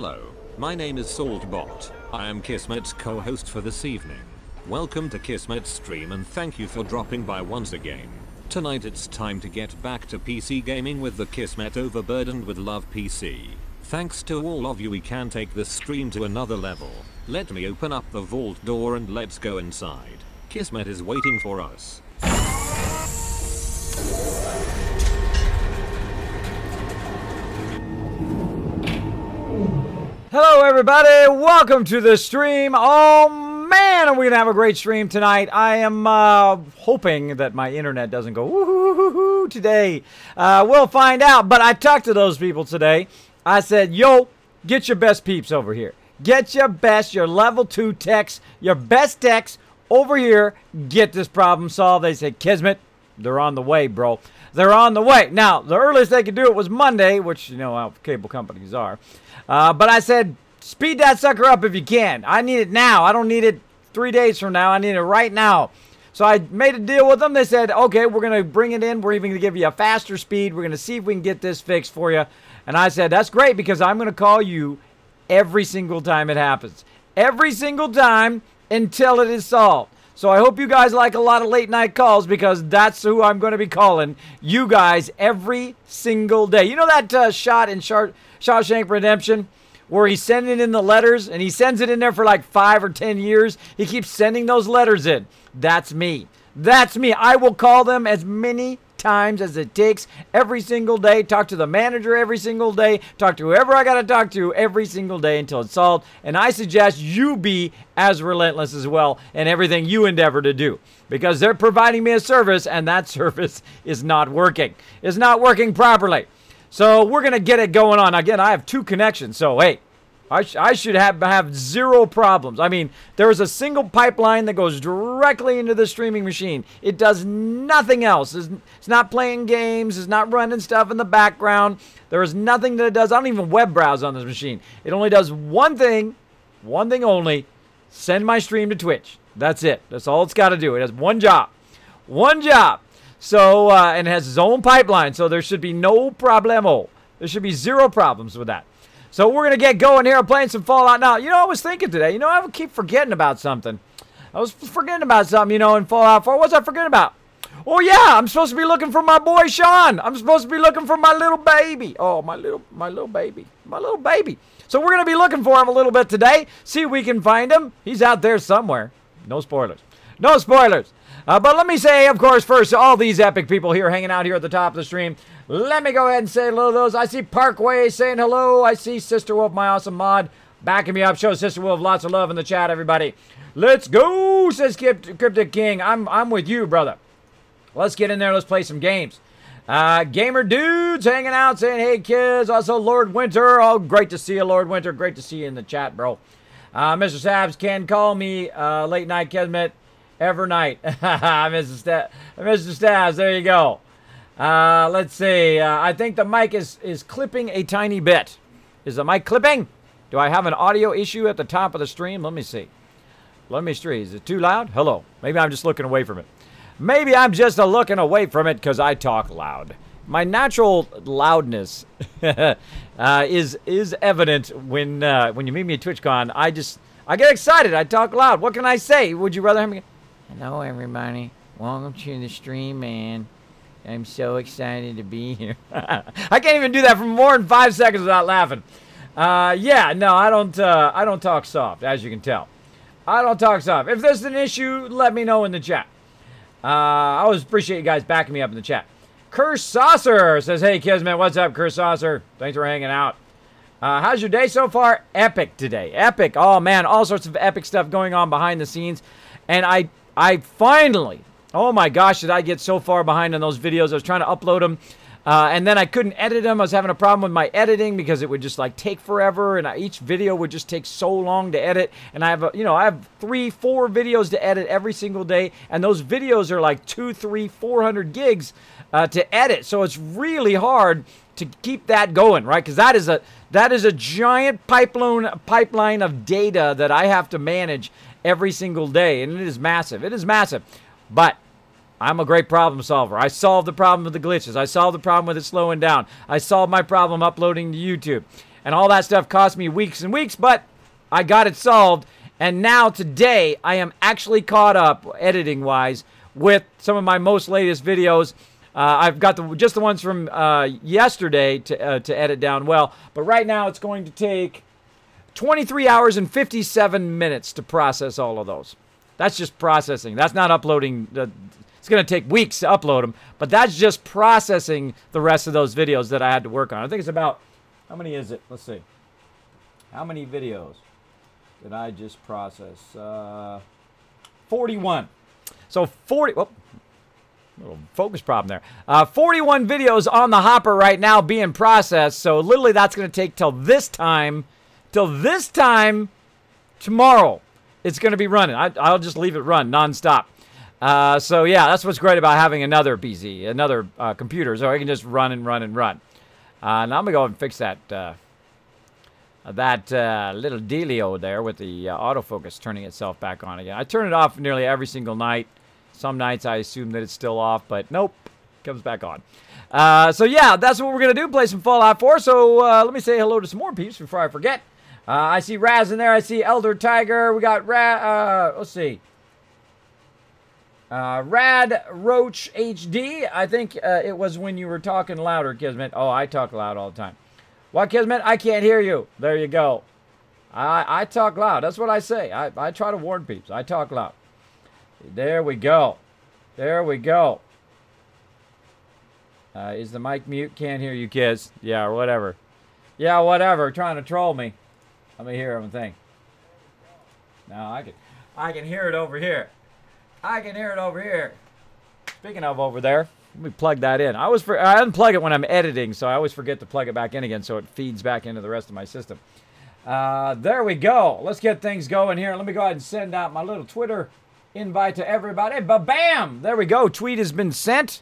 Hello, my name is Saltbot. I am Kismet's co-host for this evening. Welcome to Kismet's stream and thank you for dropping by once again. Tonight it's time to get back to PC gaming with the Kismet Overburdened with Love PC. Thanks to all of you, we can take this stream to another level. Let me open up the vault door and let's go inside. Kismet is waiting for us. Hello everybody, welcome to the stream. Oh man, are we gonna have a great stream tonight. I am hoping that my internet doesn't go woo-hoo-hoo-hoo today. We'll find out, but I talked to those people today. I said, yo, get your best peeps over here. Get your best, your level 2 techs, your best techs over here. Get this problem solved. They said, Kismet, they're on the way, bro. They're on the way. Now, the earliest they could do it was Monday, which you know how cable companies are. But I said, speed that sucker up if you can. I need it now. I don't need it 3 days from now. I need it right now. So I made a deal with them. They said, okay, we're going to bring it in. We're even going to give you a faster speed. We're going to see if we can get this fixed for you. And I said, that's great because I'm going to call you every single time it happens. Every single time until it is solved. So I hope you guys like a lot of late night calls because that's who I'm going to be calling you guys every single day. You know that shot in Shawshank Redemption where he's sending in the letters and he sends it in there for like 5 or 10 years. He keeps sending those letters in. That's me. That's me. I will call them as many times as it takes every single day. Talk to the manager every single day. Talk to whoever I got to talk to every single day until it's solved. And I suggest you be as relentless as well in everything you endeavor to do because they're providing me a service and that service is not working. It's not working properly. So we're going to get it going on. Again, I have 2 connections. So, hey, I should have 0 problems. I mean, there is a single pipeline that goes directly into the streaming machine. It does nothing else. It's not playing games. It's not running stuff in the background. There is nothing that it does. I don't even web browse on this machine. It only does one thing only, send my stream to Twitch. That's it. That's all it's got to do. It has one job. One job. So, and it has its own pipeline, so there should be no problemo. There should be 0 problems with that. So we're going to get going here. I'm playing some Fallout now. You know, I was thinking today, you know, I would keep forgetting about something. I was forgetting about something, you know, in Fallout 4. What was I forgetting about? Oh, yeah, I'm supposed to be looking for my boy, Shaun. I'm supposed to be looking for my little baby. Oh, my little baby. My little baby. So we're going to be looking for him a little bit today. See if we can find him. He's out there somewhere. No spoilers. No spoilers. But let me say, of course, first, all these epic people here hanging out here at the top of the stream. Let me go ahead and say hello to those. I see Parkway saying hello. I see Sister Wolf, my awesome mod, backing me up. Show Sister Wolf lots of love in the chat, everybody. Let's go, says Cryptic King. I'm with you, brother. Let's get in there. Let's play some games. Gamer Dudes hanging out saying, hey, kids. Also, Lord Winter. Oh, great to see you, Lord Winter. Great to see you in the chat, bro. Mr. Sabs can call me Late Night Kismet. Every night. Mr. Stabs, there you go. Let's see. I think the mic is clipping a tiny bit. Is the mic clipping? Do I have an audio issue at the top of the stream? Let me see. Let me see. Is it too loud? Hello. Maybe I'm just looking away from it. Maybe I'm just looking away from it because I talk loud. My natural loudness is evident when you meet me at TwitchCon. I get excited. I talk loud. What can I say? Would you rather have me? Hello, everybody. Welcome to the stream, man. I'm so excited to be here. I can't even do that for more than 5 seconds without laughing. Yeah, no, I don't talk soft, as you can tell. I don't talk soft. If there's an issue, let me know in the chat. I always appreciate you guys backing me up in the chat. Curse Saucer says, hey, Kismet, what's up, Curse Saucer? Thanks for hanging out. How's your day so far? Epic today. Epic. Oh, man, all sorts of epic stuff going on behind the scenes. And I finally, oh my gosh, did I get so far behind on those videos. I was trying to upload them, and then I couldn't edit them. I was having a problem with my editing because it would just like take forever, and each video would just take so long to edit. And I have, I have 3, 4 videos to edit every single day, and those videos are like 200, 300, 400 gigs to edit. So it's really hard to keep that going, right? Because that is a giant pipeline of data that I have to manage every single day, and it is massive. It is massive. But I'm a great problem solver. I solved the problem with the glitches. I solved the problem with it slowing down. I solved my problem uploading to YouTube. And all that stuff cost me weeks and weeks, but I got it solved. And now today, I am actually caught up, editing-wise, with some of my most latest videos. I've got just the ones from yesterday to edit down well. But right now, it's going to take 23 hours and 57 minutes to process all of those. That's just processing. That's not uploading. It's going to take weeks to upload them. But that's just processing the rest of those videos that I had to work on. I think it's about, how many is it? Let's see. How many videos did I just process? 41. So 40, oh, little focus problem there. 41 videos on the hopper right now being processed. So literally that's going to take till this time tomorrow. It's going to be running. I'll just leave it run nonstop. So yeah, that's what's great about having another PC, another computer. So I can just run and run and run. Now I'm going to go and fix that little dealio there with the autofocus turning itself back on again. I turn it off nearly every single night. Some nights I assume that it's still off, but nope, comes back on. So yeah, that's what we're going to do, play some Fallout 4. So let me say hello to some more peeps before I forget. I see Raz in there. I see Elder Tiger. We got let's see. Rad Roach HD. I think it was when you were talking louder, Kismet. Oh, I talk loud all the time. What, Kismet? I can't hear you. There you go. I talk loud. That's what I say. I try to warn peeps. I talk loud. There we go. There we go. Is the mic mute? Can't hear you, kids. Yeah, whatever. Yeah, whatever. Trying to troll me. Let me hear everything. Now I can hear it over here. I can hear it over here. Speaking of over there, let me plug that in. I unplug it when I'm editing, so I always forget to plug it back in again so it feeds back into the rest of my system. There we go. Let's get things going here. Let me go ahead and send out my little Twitter invite to everybody. Ba-bam! There we go. Tweet has been sent.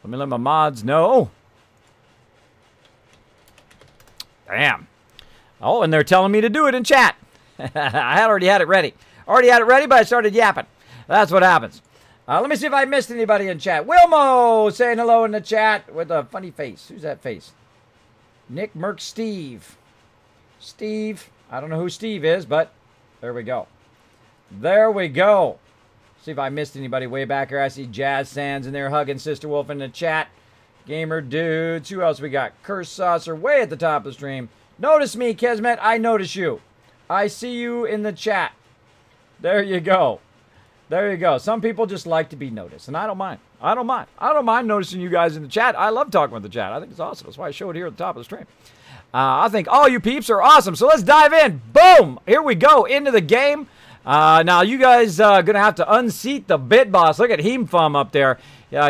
Let me let my mods know. Bam. Oh, and they're telling me to do it in chat. I already had it ready. Already had it ready, but I started yapping. That's what happens. Let me see if I missed anybody in chat. Wilmo saying hello in the chat with a funny face. Who's that face? Nick Merck Steve. Steve. I don't know who Steve is, but there we go. There we go. See if I missed anybody way back here. I see Jazz Sands in there hugging Sister Wolf in the chat. Gamer Dudes. Who else we got? Curse Saucer way at the top of the stream. Notice me, Kismet. I notice you. I see you in the chat. There you go. There you go. Some people just like to be noticed, and I don't mind. I don't mind. I don't mind noticing you guys in the chat. I love talking with the chat. I think it's awesome. That's why I show it here at the top of the stream. I think all you peeps are awesome. So let's dive in. Boom. Here we go. Into the game. Now, you guys going to have to unseat the Bit Boss. Look at Heemfum up there.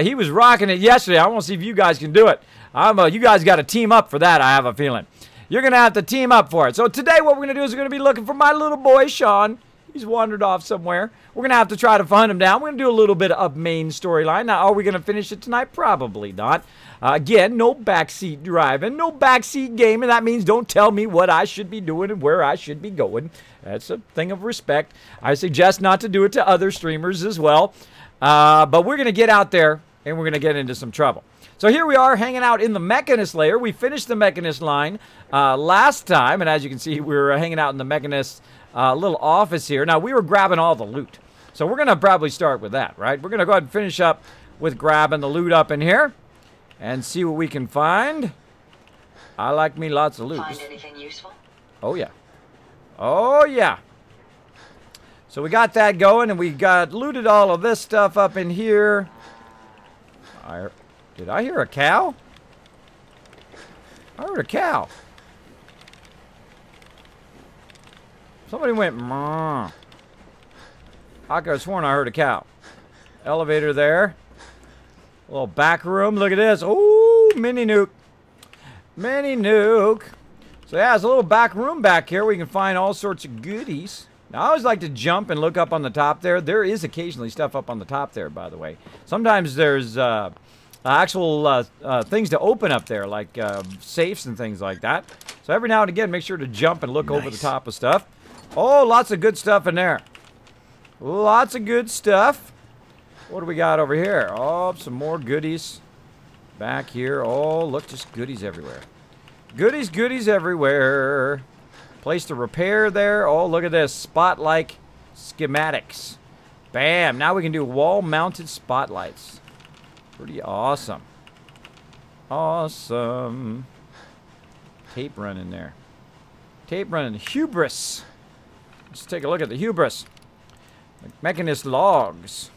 He was rocking it yesterday. I want to see if you guys can do it. You guys got to team up for that, I have a feeling. You're going to have to team up for it. So today what we're going to do is we're going to be looking for my little boy, Shaun. He's wandered off somewhere. We're going to have to try to find him down. We're going to do a little bit of main storyline. Now, are we going to finish it tonight? Probably not. Again, no backseat driving, no backseat gaming. That means don't tell me what I should be doing and where I should be going. That's a thing of respect. I suggest not to do it to other streamers as well. But we're going to get out there and we're going to get into some trouble. So here we are hanging out in the Mechanist layer. We finished the Mechanist line last time. And as you can see, we were hanging out in the Mechanist little office here. Now, we were grabbing all the loot. So we're going to probably start with that, right? We're going to go ahead and finish up with grabbing the loot up in here and see what we can find. I like me lots of loot. Find anything useful? Oh, yeah. Oh, yeah. So we got that going, and we got looted all of this stuff up in here. Did I hear a cow? I heard a cow. Somebody went, "Mmm." I could have sworn I heard a cow. Elevator there. A little back room. Look at this. Ooh, mini nuke. Mini nuke. So yeah, there's a little back room back here where you can find all sorts of goodies. Now, I always like to jump and look up on the top there. There is occasionally stuff up on the top there, by the way. Sometimes there's actual things to open up there, like safes and things like that. So every now and again, make sure to jump and look over the top of stuff. Oh, lots of good stuff in there. Lots of good stuff. What do we got over here? Oh, some more goodies back here. Oh, look, just goodies everywhere. Goodies, goodies everywhere. Place to repair there. Oh, look at this. Spotlight schematics. Bam. Now we can do wall-mounted spotlights. Pretty awesome. Awesome. Tape running there. Tape running. Hubris. Let's take a look at the hubris. Mechanist logs.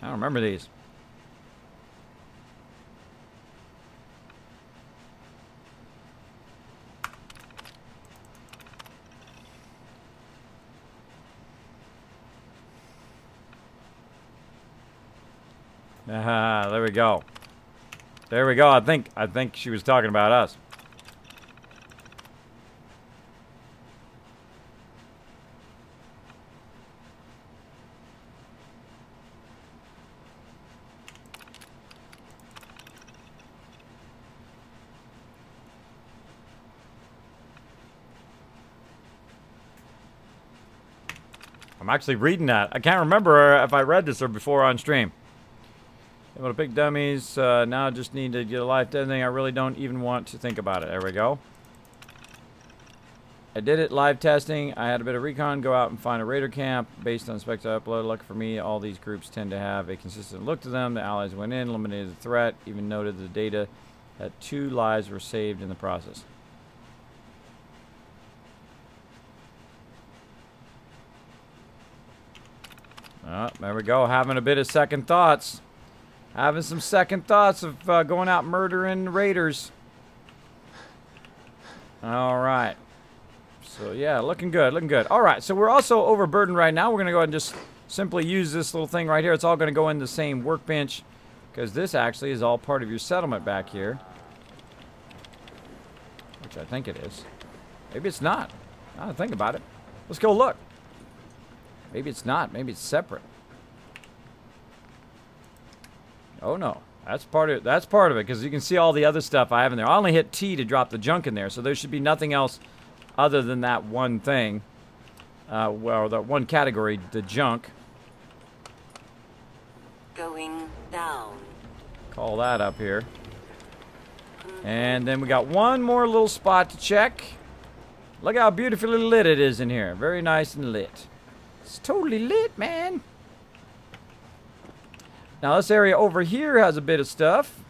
I don't remember these. There we go. There we go. I think she was talking about us. I'm actually reading that. I can't remember if I read this or before on stream. Able to pick dummies. Now I just need to get a life dead thing. I really don't even want to think about it. There we go. I did it live testing. I had a bit of recon. Go out and find a raider camp based on specs I uploaded. Lucky for me, all these groups tend to have a consistent look to them. The allies went in, eliminated the threat, even noted the data that 2 lives were saved in the process. There we go. Having a bit of second thoughts. Having some second thoughts of going out murdering raiders. All right. So, yeah, looking good, looking good. All right, so we're also overburdened right now. We're going to go ahead and just simply use this little thing right here. It's all going to go in the same workbench because this actually is all part of your settlement back here. Which I think it is. Maybe it's not. I don't think about it. Let's go look. Maybe it's not. Maybe it's separate. Oh no, that's part of it. That's part of it because you can see all the other stuff I have in there. I only hit T to drop the junk in there, so there should be nothing else other than that one thing. Well, that one category, the junk. Going down. Call that up here. And then we got one more little spot to check. Look how beautifully lit it is in here. Very nice and lit. It's totally lit, man. Now this area over here has a bit of stuff.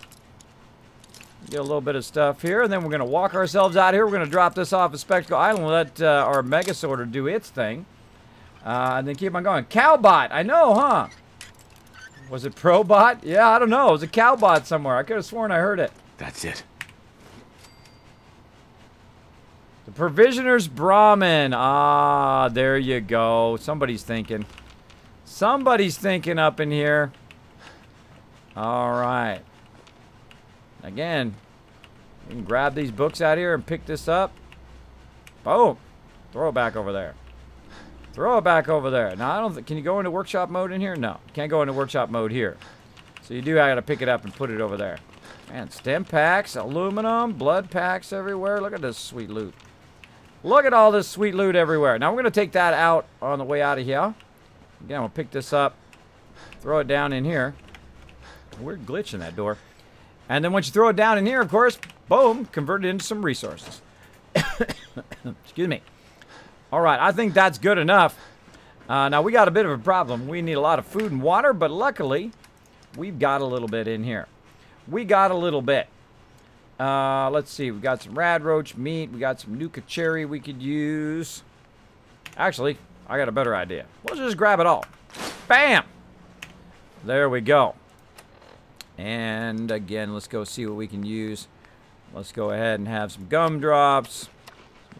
Get a little bit of stuff here, and then we're going to walk ourselves out here. We're going to drop this off at Spectacle Island and let our Mega Sorter do its thing. And then keep on going. Cowbot, I know, huh? Was it Probot? Yeah, I don't know. It was a Cowbot somewhere. I could have sworn I heard it. That's it. The Provisioner's Brahmin. Ah, there you go. Somebody's thinking. Somebody's thinking up in here. All right. Again, you can grab these books out here and pick this up. Boom. Throw it back over there. Throw it back over there. Now, I don't think... Can you go into workshop mode in here? No. You can't go into workshop mode here. So you do have to pick it up and put it over there. Man, stem packs, aluminum, blood packs everywhere. Look at this sweet loot. Look at all this sweet loot everywhere. Now, we're going to take that out on the way out of here. Again, we'll pick this up. Throw it down in here. Weird glitch in that door. And then once you throw it down in here, of course, boom, convert it into some resources. Excuse me. All right, I think that's good enough. Now, we got a bit of a problem. We need a lot of food and water, but luckily, we've got a little bit in here. We got a little bit. Let's see. We got some rad roach meat. We got some nuka cherry we could use. Actually, I got a better idea. Let's just grab it all. Bam! There we go. And again, let's go see what we can use. Let's go ahead and have some gumdrops.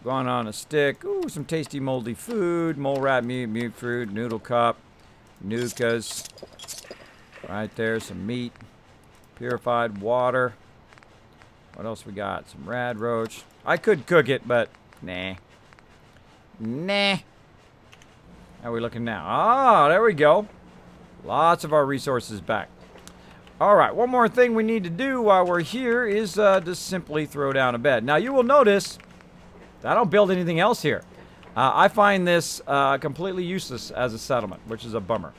Going on a stick. Ooh, some tasty moldy food. Mole rat meat, mute fruit, noodle cup, nukas. Right there, some meat. Purified water. What else we got? Some rad roach. I could cook it, but nah. Nah. How are we looking now? Ah, there we go. Lots of our resources back. All right, one more thing we need to do while we're here is just simply throw down a bed. Now, you will notice that I don't build anything else here. I find this completely useless as a settlement, which is a bummer.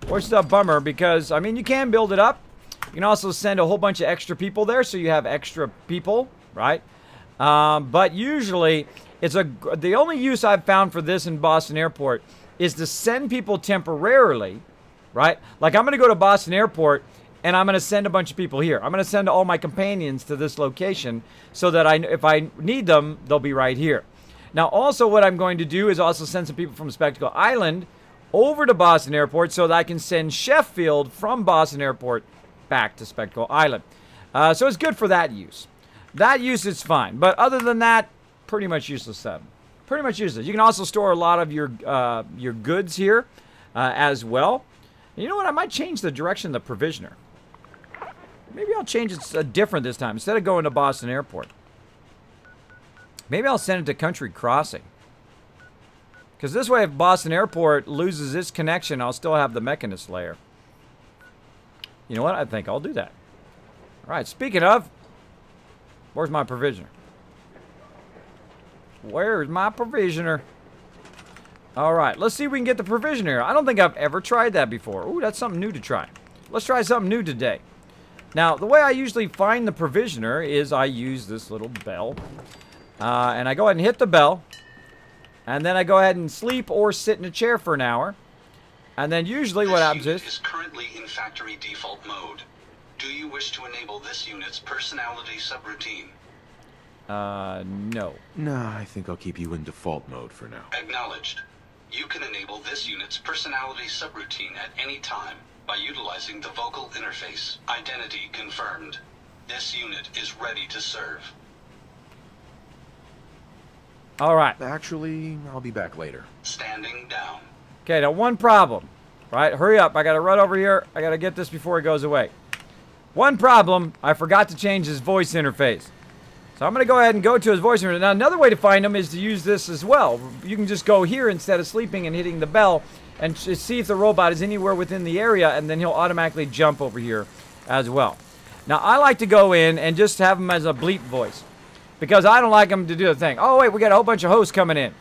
which is a bummer because, I mean, you can build it up. You can also send a whole bunch of extra people there, so you have extra people, right? But usually, the only use I've found for this in Boston Airport is to send people temporarily, right? Like, I'm going to go to Boston Airport, and I'm going to send a bunch of people here. I'm going to send all my companions to this location so that if I need them, they'll be right here. Now, also what I'm going to do is also send some people from Spectacle Island over to Boston Airport so that I can send Sheffield from Boston Airport back to Spectacle Island. So it's good for that use. That use is fine. But other than that, pretty much useless stuff. Pretty much useless. You can also store a lot of your goods here as well. And you know what? I might change the direction of the provisioner. Maybe I'll change it different this time. Instead of going to Boston Airport, maybe I'll send it to Country Crossing. Because this way, if Boston Airport loses its connection, I'll still have the Mechanist Lair. You know what? I think I'll do that. All right, speaking of, where's my provisioner? Where's my provisioner? All right, let's see if we can get the provisioner. I don't think I've ever tried that before. Ooh, that's something new to try. Let's try something new today. Now, the way I usually find the provisioner is I use this little bell. And I go ahead and hit the bell. And then I go ahead and sleep or sit in a chair for an hour. And then usually what happens is currently in factory default mode. Do you wish to enable this unit's personality subroutine? No. Nah, I think I'll keep you in default mode for now. Acknowledged. You can enable this unit's personality subroutine at any time by utilizing the vocal interface. Identity confirmed. This unit is ready to serve. All right. Actually, I'll be back later. Standing down. Okay, now one problem. Right? Hurry up. I got to run over here. I got to get this before it goes away. One problem. I forgot to change his voice interface. So I'm going to go ahead and go to his voice interface. Now, another way to find him is to use this as well. You can just go here instead of sleeping and hitting the bell and see if the robot is anywhere within the area, and then he'll automatically jump over here as well. Now, I like to go in and just have him as a bleep voice because I don't like him to do the thing. Oh, wait, we got a whole bunch of hosts coming in.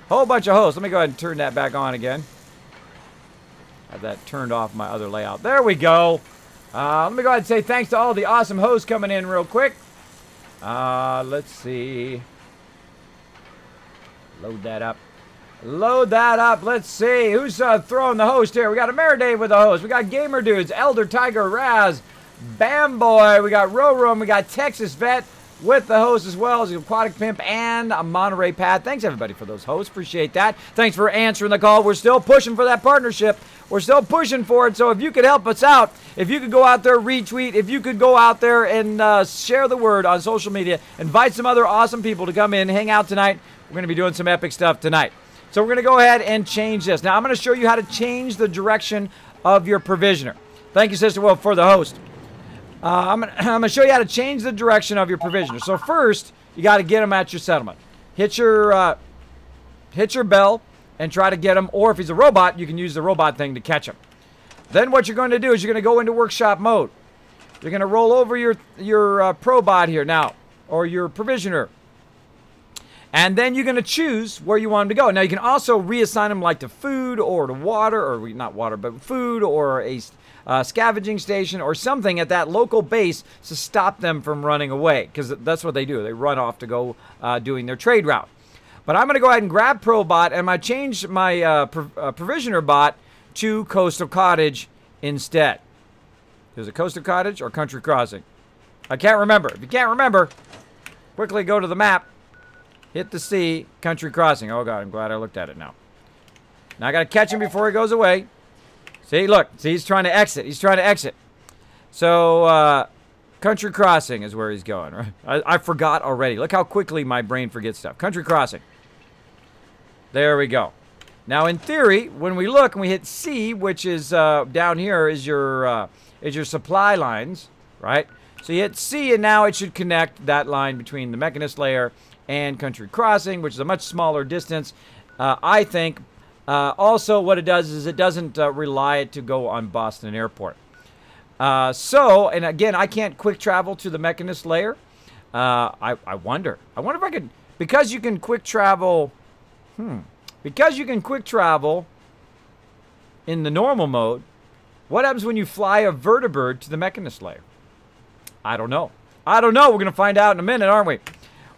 Whole bunch of hosts. Let me go ahead and turn that back on again. Have that turned off my other layout. There we go. Let me go ahead and say thanks to all the awesome hosts coming in real quick. Let's see. Load that up. Load that up. Let's see. Who's throwing the host here? We got Ameridave with the host. We got Gamer Dudes, Elder Tiger Raz, Bam Boy. We got Room. We got Texas Vet with the host as well as Aquatic Pimp and a Monterey Pat. Thanks everybody for those hosts. Appreciate that. Thanks for answering the call. We're still pushing for that partnership. We're still pushing for it. So if you could help us out, if you could go out there, retweet, if you could go out there and share the word on social media, invite some other awesome people to come in, hang out tonight. We're going to be doing some epic stuff tonight. So we're going to go ahead and change this. Now I'm going to show you how to change the direction of your provisioner. Thank you, Sister Wolf, for the host. I'm going to show you how to change the direction of your provisioner. So first, you got to get him at your settlement. Hit your bell and try to get him. Or if he's a robot, you can use the robot thing to catch him. Then what you're going to do is you're going to go into workshop mode. You're going to roll over your probot here now, or your provisioner. And then you're going to choose where you want him to go. Now you can also reassign him like to food or to water, or not water, but food or a scavenging station or something at that local base to stop them from running away, because that's what they do. They run off to go doing their trade route. But I'm going to go ahead and grab Probot, and I change my Provisioner bot to Coastal Cottage instead. Is it Coastal Cottage or Country Crossing? I can't remember. If you can't remember, quickly go to the map, hit the C, Country Crossing. Oh, God, I'm glad I looked at it now. Now I got to catch him before he goes away. See, look. See, he's trying to exit. He's trying to exit. So, Country Crossing is where he's going, right? I forgot already. Look how quickly my brain forgets stuff. Country Crossing. There we go. Now, in theory, when we look and we hit C, which is down here, is your supply lines, right? So you hit C, and now it should connect that line between the Mechanist Lair and Country Crossing, which is a much smaller distance, I think. Also, what it does is it doesn't rely it to go on Boston Airport. So, and again, I can't quick travel to the Mechanist Lair. I wonder if I could, because you can quick travel, because you can quick travel in the normal mode. What happens when you fly a vertibird to the Mechanist layer? I don't know. I don't know. We're going to find out in a minute, aren't we?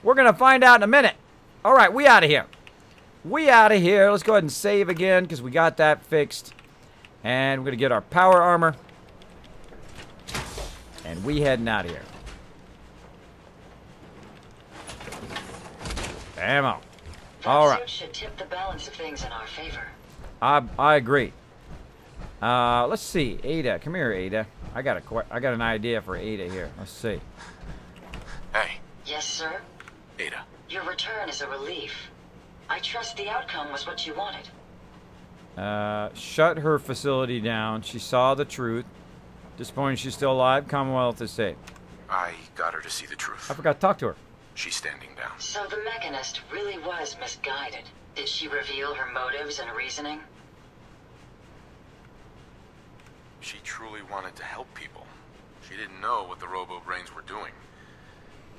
We're going to find out in a minute. All right, we out of here. We out of here. Let's go ahead and save again because we got that fixed. And we're going to get our power armor. And we heading out of here. Ammo. All right. That should tip the balance of things in our favor. I agree. Let's see. Ada. Come here, Ada. I got an idea for Ada here. Let's see. Hey, Yes, sir? Ada. Your return is a relief. I trust the outcome was what you wanted. Shut her facility down. She saw the truth. Disappointed she's still alive. Commonwealth is safe. I got her to see the truth. I forgot to talk to her. She's standing down. So the Mechanist really was misguided. Did she reveal her motives and reasoning? She truly wanted to help people. She didn't know what the robo-brains were doing.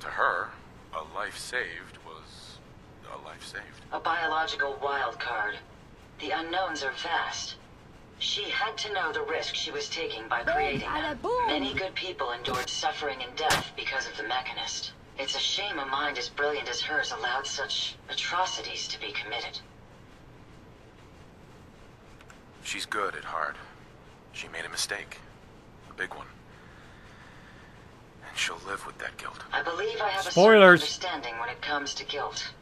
To her, a life saved was a life saved. A biological wild card. The unknowns are vast. She had to know the risk she was taking by creating them. Many good people endured suffering and death because of the Mechanist. It's a shame a mind as brilliant as hers allowed such atrocities to be committed. She's good at heart. She made a mistake. A big one. And she'll live with that guilt. I believe I have a certain Spoilers. understanding when it comes to guilt.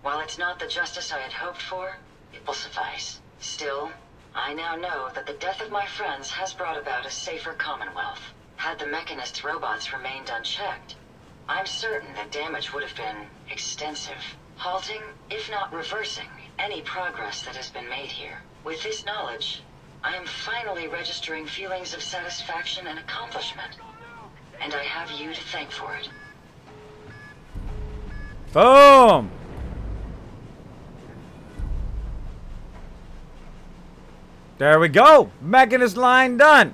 While it's not the justice I had hoped for, it will suffice. Still, I now know that the death of my friends has brought about a safer Commonwealth. Had the Mechanist's robots remained unchecked, I'm certain that damage would have been extensive, halting, if not reversing, any progress that has been made here. With this knowledge, I am finally registering feelings of satisfaction and accomplishment. And I have you to thank for it. Boom! There we go. Mechanist line done.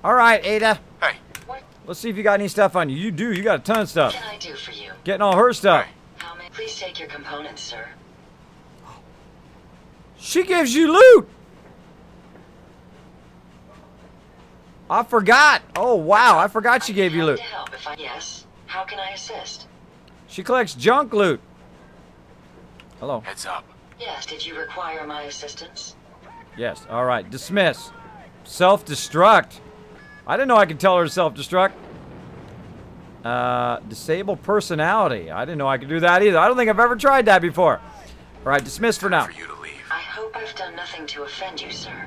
All right, Ada. Hey, What Let's see if you got any stuff on you. You do. You got a ton of stuff. can I do for you? Getting all her stuff. How many? Please take your components, sir. She gives you loot. I forgot. Oh, wow. I forgot she gave you Happy loot. to help if I... Yes. How can I assist? She collects junk loot. Hello. heads up. Yes. Did you require my assistance? Yes. All right. Dismiss. Self-destruct. I didn't know I could tell her to self-destruct. Disable personality. I didn't know I could do that either. I don't think I've ever tried that before. All right. Dismiss for now. For you to leave. I hope I've done nothing to offend you, sir.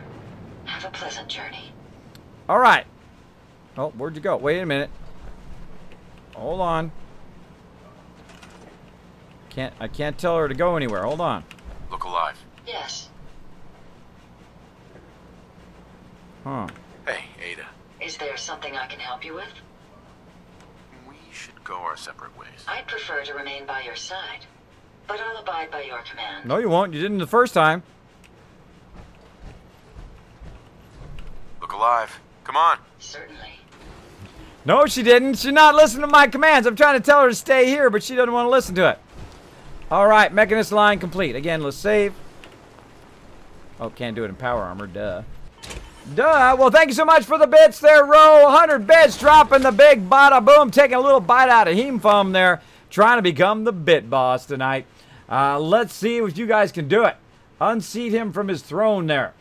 Have a pleasant journey. All right. Oh, where'd you go? Wait a minute. Hold on. I can't tell her to go anywhere. Hold on. Look alive. Yes. Huh. Hey, Ada. Is there something I can help you with? We should go our separate ways. I'd prefer to remain by your side, but I'll abide by your command. No, you won't. You didn't the first time. Look alive. Come on. Certainly. No, she didn't. She's not listening to my commands. I'm trying to tell her to stay here, but she doesn't want to listen to it. All right, Mechanist line complete. Again, let's save. Oh, can't do it in power armor. Duh. Duh. Well, thank you so much for the bits there, Ro. 100 bits, dropping the big bada boom, taking a little bite out of heme foam there, trying to become the bit boss tonight. Let's see if you guys can do it. Unseat him from his throne there.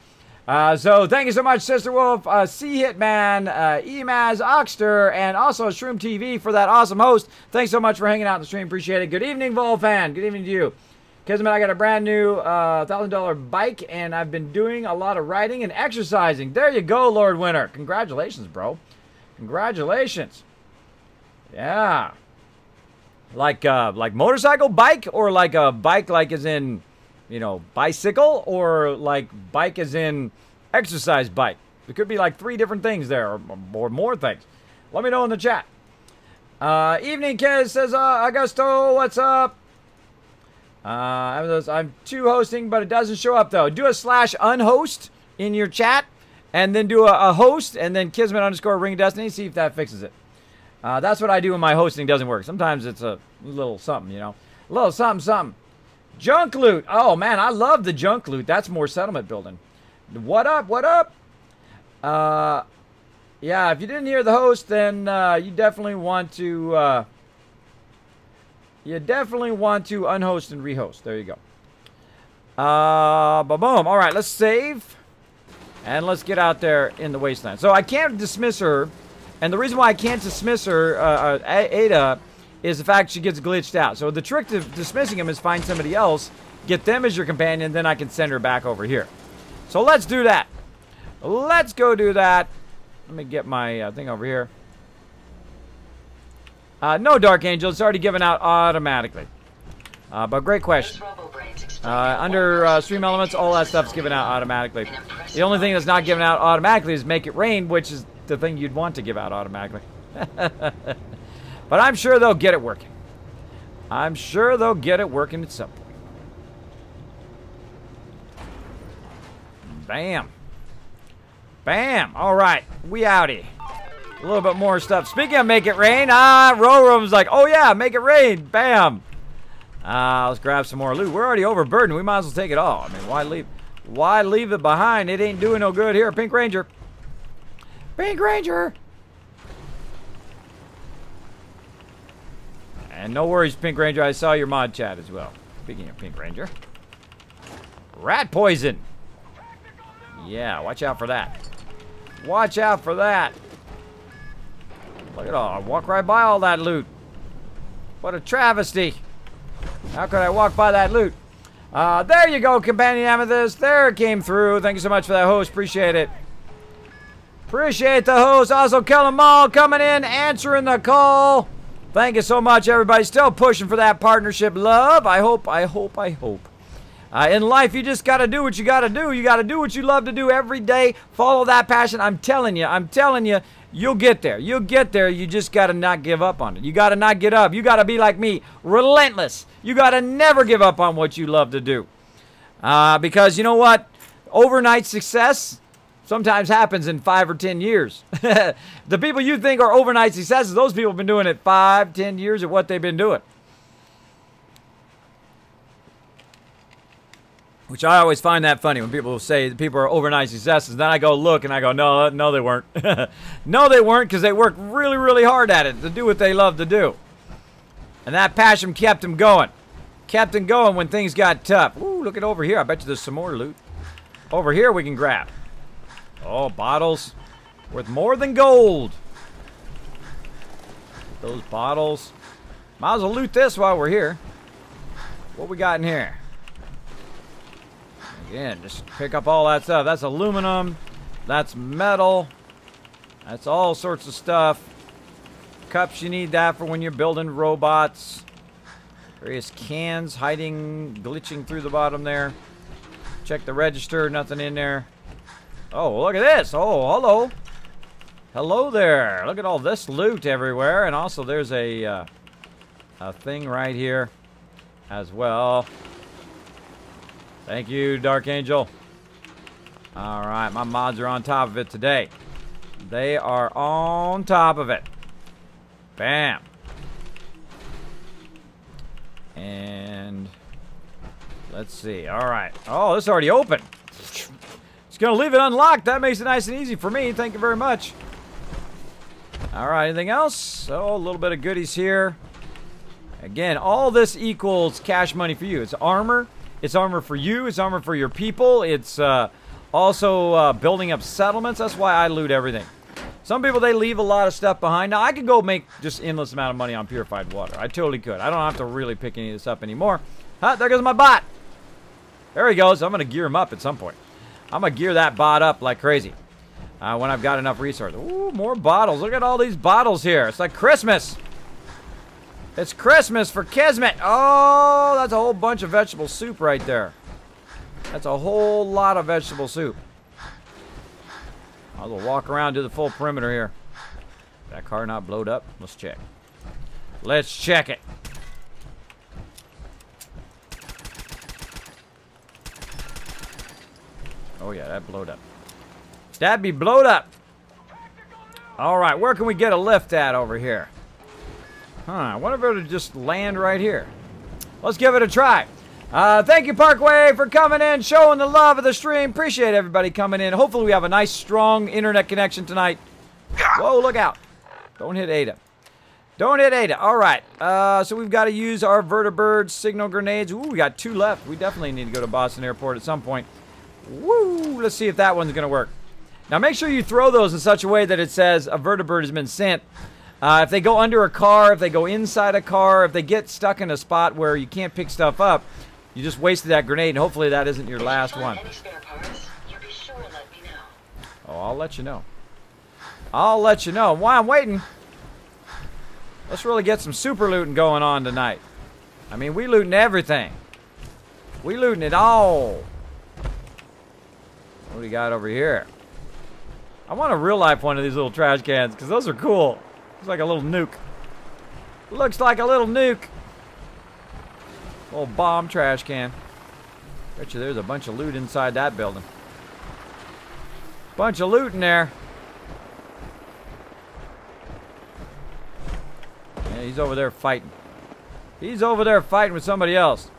So thank you so much, Sister Wolf, C-Hitman, Emaz, Oxter, and also Shroom TV for that awesome host. Thanks so much for hanging out in the stream. Appreciate it. Good evening, Volfan. Good evening to you. Kismet, I got a brand new $1,000 bike, and I've been doing a lot of riding and exercising. There you go, Lord Winter. Congratulations, bro. Congratulations. Yeah. Like motorcycle bike, or like a bike like as in, you know, bicycle, or like bike as in exercise bike? It could be like 3 different things there, or more things. Let me know in the chat. Evening Kiss says, Augusto, what's up? I'm 2 hosting, but it doesn't show up though. Do a /unhost in your chat, and then do a host, and then Kismet _ Ring of Destiny. See if that fixes it. That's what I do when my hosting doesn't work. Sometimes it's a little something, you know, a little something, something. Junk loot. Oh man, I love the junk loot. That's more settlement building. What up? What up? Yeah, if you didn't hear the host, then you definitely want to unhost and rehost. There you go. Boom. All right, let's save. And let's get out there in the wasteland. So I can't dismiss her. And the reason why I can't dismiss her, Ada, is the fact she gets glitched out. So the trick to dismissing him is find somebody else, get them as your companion, then I can send her back over here. So let's do that. Let's go do that. Let me get my thing over here. No, Dark Angel. It's already given out automatically. But great question. Under Stream Elements, all that stuff's given out automatically. The only thing that's not given out automatically is Make It Rain, which is the thing you'd want to give out automatically. But I'm sure they'll get it working. I'm sure they'll get it working at some point. Bam. Bam. All right. We outie. A little bit more stuff. Speaking of Make It Rain, Room's like, oh yeah, make it rain. Bam. Let's grab some more loot. We're already overburdened. We might as well take it all. I mean, why leave it behind? It ain't doing no good here. Pink Ranger. Pink Ranger. And no worries, Pink Ranger. I saw your mod chat as well. Speaking of Pink Ranger. Rat poison. Yeah, watch out for that. Watch out for that. Look at all. I walk right by all that loot. What a travesty. How could I walk by that loot? There you go, Companion Amethyst. There it came through. Thank you so much for that, host. Appreciate it. Appreciate the host. Also, Kellen Mall coming in, answering the call. Thank you so much, everybody. Still pushing for that partnership love. I hope. In life, you just got to do what you got to do. You got to do what you love to do every day. Follow that passion. I'm telling you, you'll get there. You'll get there. You just got to not give up on it. You got to not get up. You got to be like me, relentless. You got to never give up on what you love to do. Because you know what? Overnight success sometimes happens in 5 or 10 years. The people you think are overnight successes, those people have been doing it 5, 10 years at what they've been doing. Which I always find that funny when people say that people are overnight successes. Then I go look and I go, no, they weren't. No, they weren't, because they worked really, really hard at it to do what they love to do. And that passion kept them going. Kept them going when things got tough. Ooh, look at over here. I bet you there's some more loot. Over here we can grab. Oh, bottles worth more than gold. Those bottles. Might as well loot this while we're here. What we got in here? Again, just pick up all that stuff. That's aluminum. That's metal. That's all sorts of stuff. Cups, you need that for when you're building robots. Various cans hiding, glitching through the bottom there. Check the register, nothing in there. Oh, look at this. Oh, hello. Hello there. Look at all this loot everywhere. And also there's a thing right here as well. Thank you, Dark Angel. All right, my mods are on top of it today. They are on top of it. Bam. And let's see. All right. Oh, this is already open. It's going to leave it unlocked. That makes it nice and easy for me. Thank you very much. All right, anything else? Oh, a little bit of goodies here. Again, all this equals cash money for you. It's armor. It's armor for you. It's armor for your people. It's also building up settlements. That's why I loot everything. Some people, they leave a lot of stuff behind. Now, I could go make just endless amount of money on purified water. I totally could. I don't have to really pick any of this up anymore. There goes my bot. There he goes. I'm going to gear him up at some point. I'm going to gear that bot up like crazy when I've got enough resources. Ooh, more bottles. Look at all these bottles here. It's like Christmas. It's Christmas for Kismet. Oh, that's a whole bunch of vegetable soup right there. That's a whole lot of vegetable soup. I'll walk around, do the full perimeter here. That car not blowed up? Let's check. Let's check it. Oh yeah, that blowed up. That be blowed up. All right, where can we get a lift at over here? Huh, I wonder if it would just land right here. Let's give it a try. Thank you, Parkway, for coming in, showing the love of the stream. Appreciate everybody coming in. Hopefully we have a nice, strong internet connection tonight. Whoa, look out. Don't hit Ada. Don't hit Ada. All right. So we've got to use our vertibird signal grenades. Ooh, we got 2 left. We definitely need to go to Boston Airport at some point. Woo! Let's see if that one's going to work. Now, make sure you throw those in such a way that it says a vertibird has been sent. If they go under a car, if they go inside a car, if they get stuck in a spot where you can't pick stuff up, you just wasted that grenade, and hopefully that isn't your last one. Any spare parts, you be sure to let me know. Oh, I'll let you know. I'll let you know. While I'm waiting, let's really get some super looting going on tonight. I mean, we looting everything. We looting it all. What do we got over here? I want a real life one of these little trash cans, because those are cool. Looks like a little nuke. Looks like a little nuke. Little bomb trash can. Bet you there's a bunch of loot inside that building. Bunch of loot in there. Yeah, he's over there fighting. He's over there fighting with somebody else.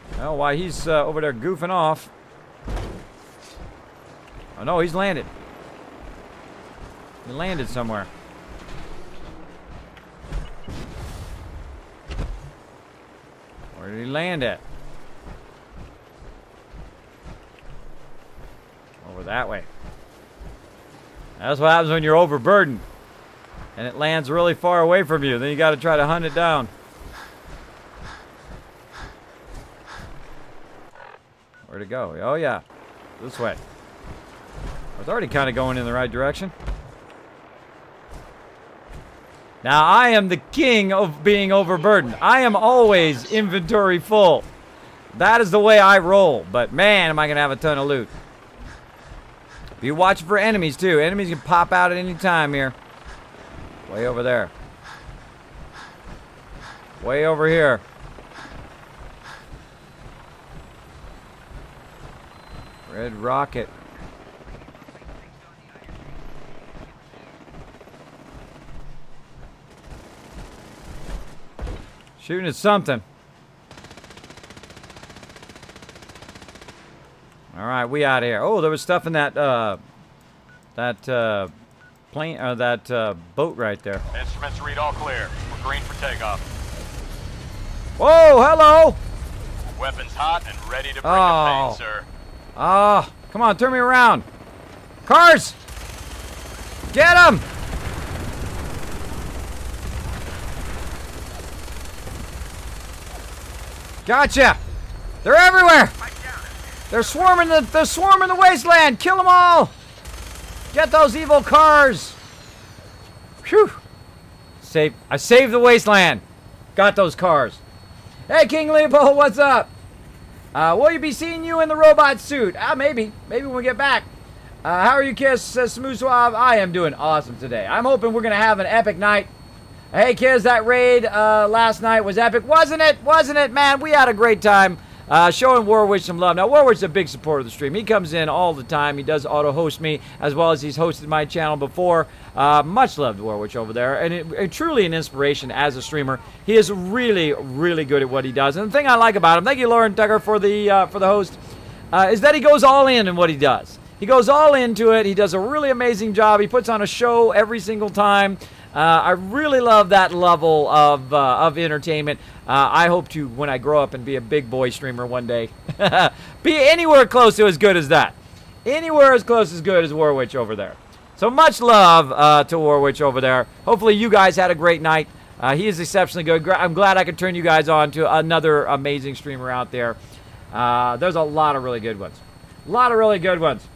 I don't know why he's over there goofing off. Oh no, he's landed. He landed somewhere. Where did he land at? Over that way. That's what happens when you're overburdened. And it lands really far away from you. Then you got to try to hunt it down. Where'd it go? Oh yeah. This way. I was already kind of going in the right direction. Now, I am the king of being overburdened. I am always inventory full. That is the way I roll. But, man, am I going to have a ton of loot. Be watching for enemies, too. Enemies can pop out at any time here. Way over there. Way over here. Red rocket. Shooting at something. All right, we out of here. Oh, there was stuff in that plane or that boat right there. Instruments read all clear. We're green for takeoff. Whoa, hello. Weapons hot and ready to bring the pain, sir. Ah, come on, turn me around. Cars, get them. Gotcha! They're everywhere! They're swarming the wasteland! Kill them all! Get those evil cars! Phew! I saved the wasteland! Got those cars. Hey, King Leopold, what's up? Will you be seeing you in the robot suit? Maybe. Maybe when we get back. How are you, Kiss? Says Smooth Suave. I am doing awesome today. I'm hoping we're going to have an epic night. Hey, kids, that raid last night was epic. Wasn't it? Wasn't it, man? We had a great time showing Warwick some love. Now, Warwick's a big supporter of the stream. He comes in all the time. He does auto-host me, as well as he's hosted my channel before. Much love to Warwick over there. And truly an inspiration as a streamer. He is really, really good at what he does. And the thing I like about him, thank you, Lauren Tucker, for the host, is that he goes all in what he does. He goes all into it. He does a really amazing job. He puts on a show every single time. I really love that level of entertainment. I hope to, when I grow up and be a big boy streamer one day, be anywhere close to as good as that. Anywhere as close as good as Warwick over there. So much love to Warwick over there. Hopefully you guys had a great night. He is exceptionally good. I'm glad I could turn you guys on to another amazing streamer out there. There's a lot of really good ones. A lot of really good ones.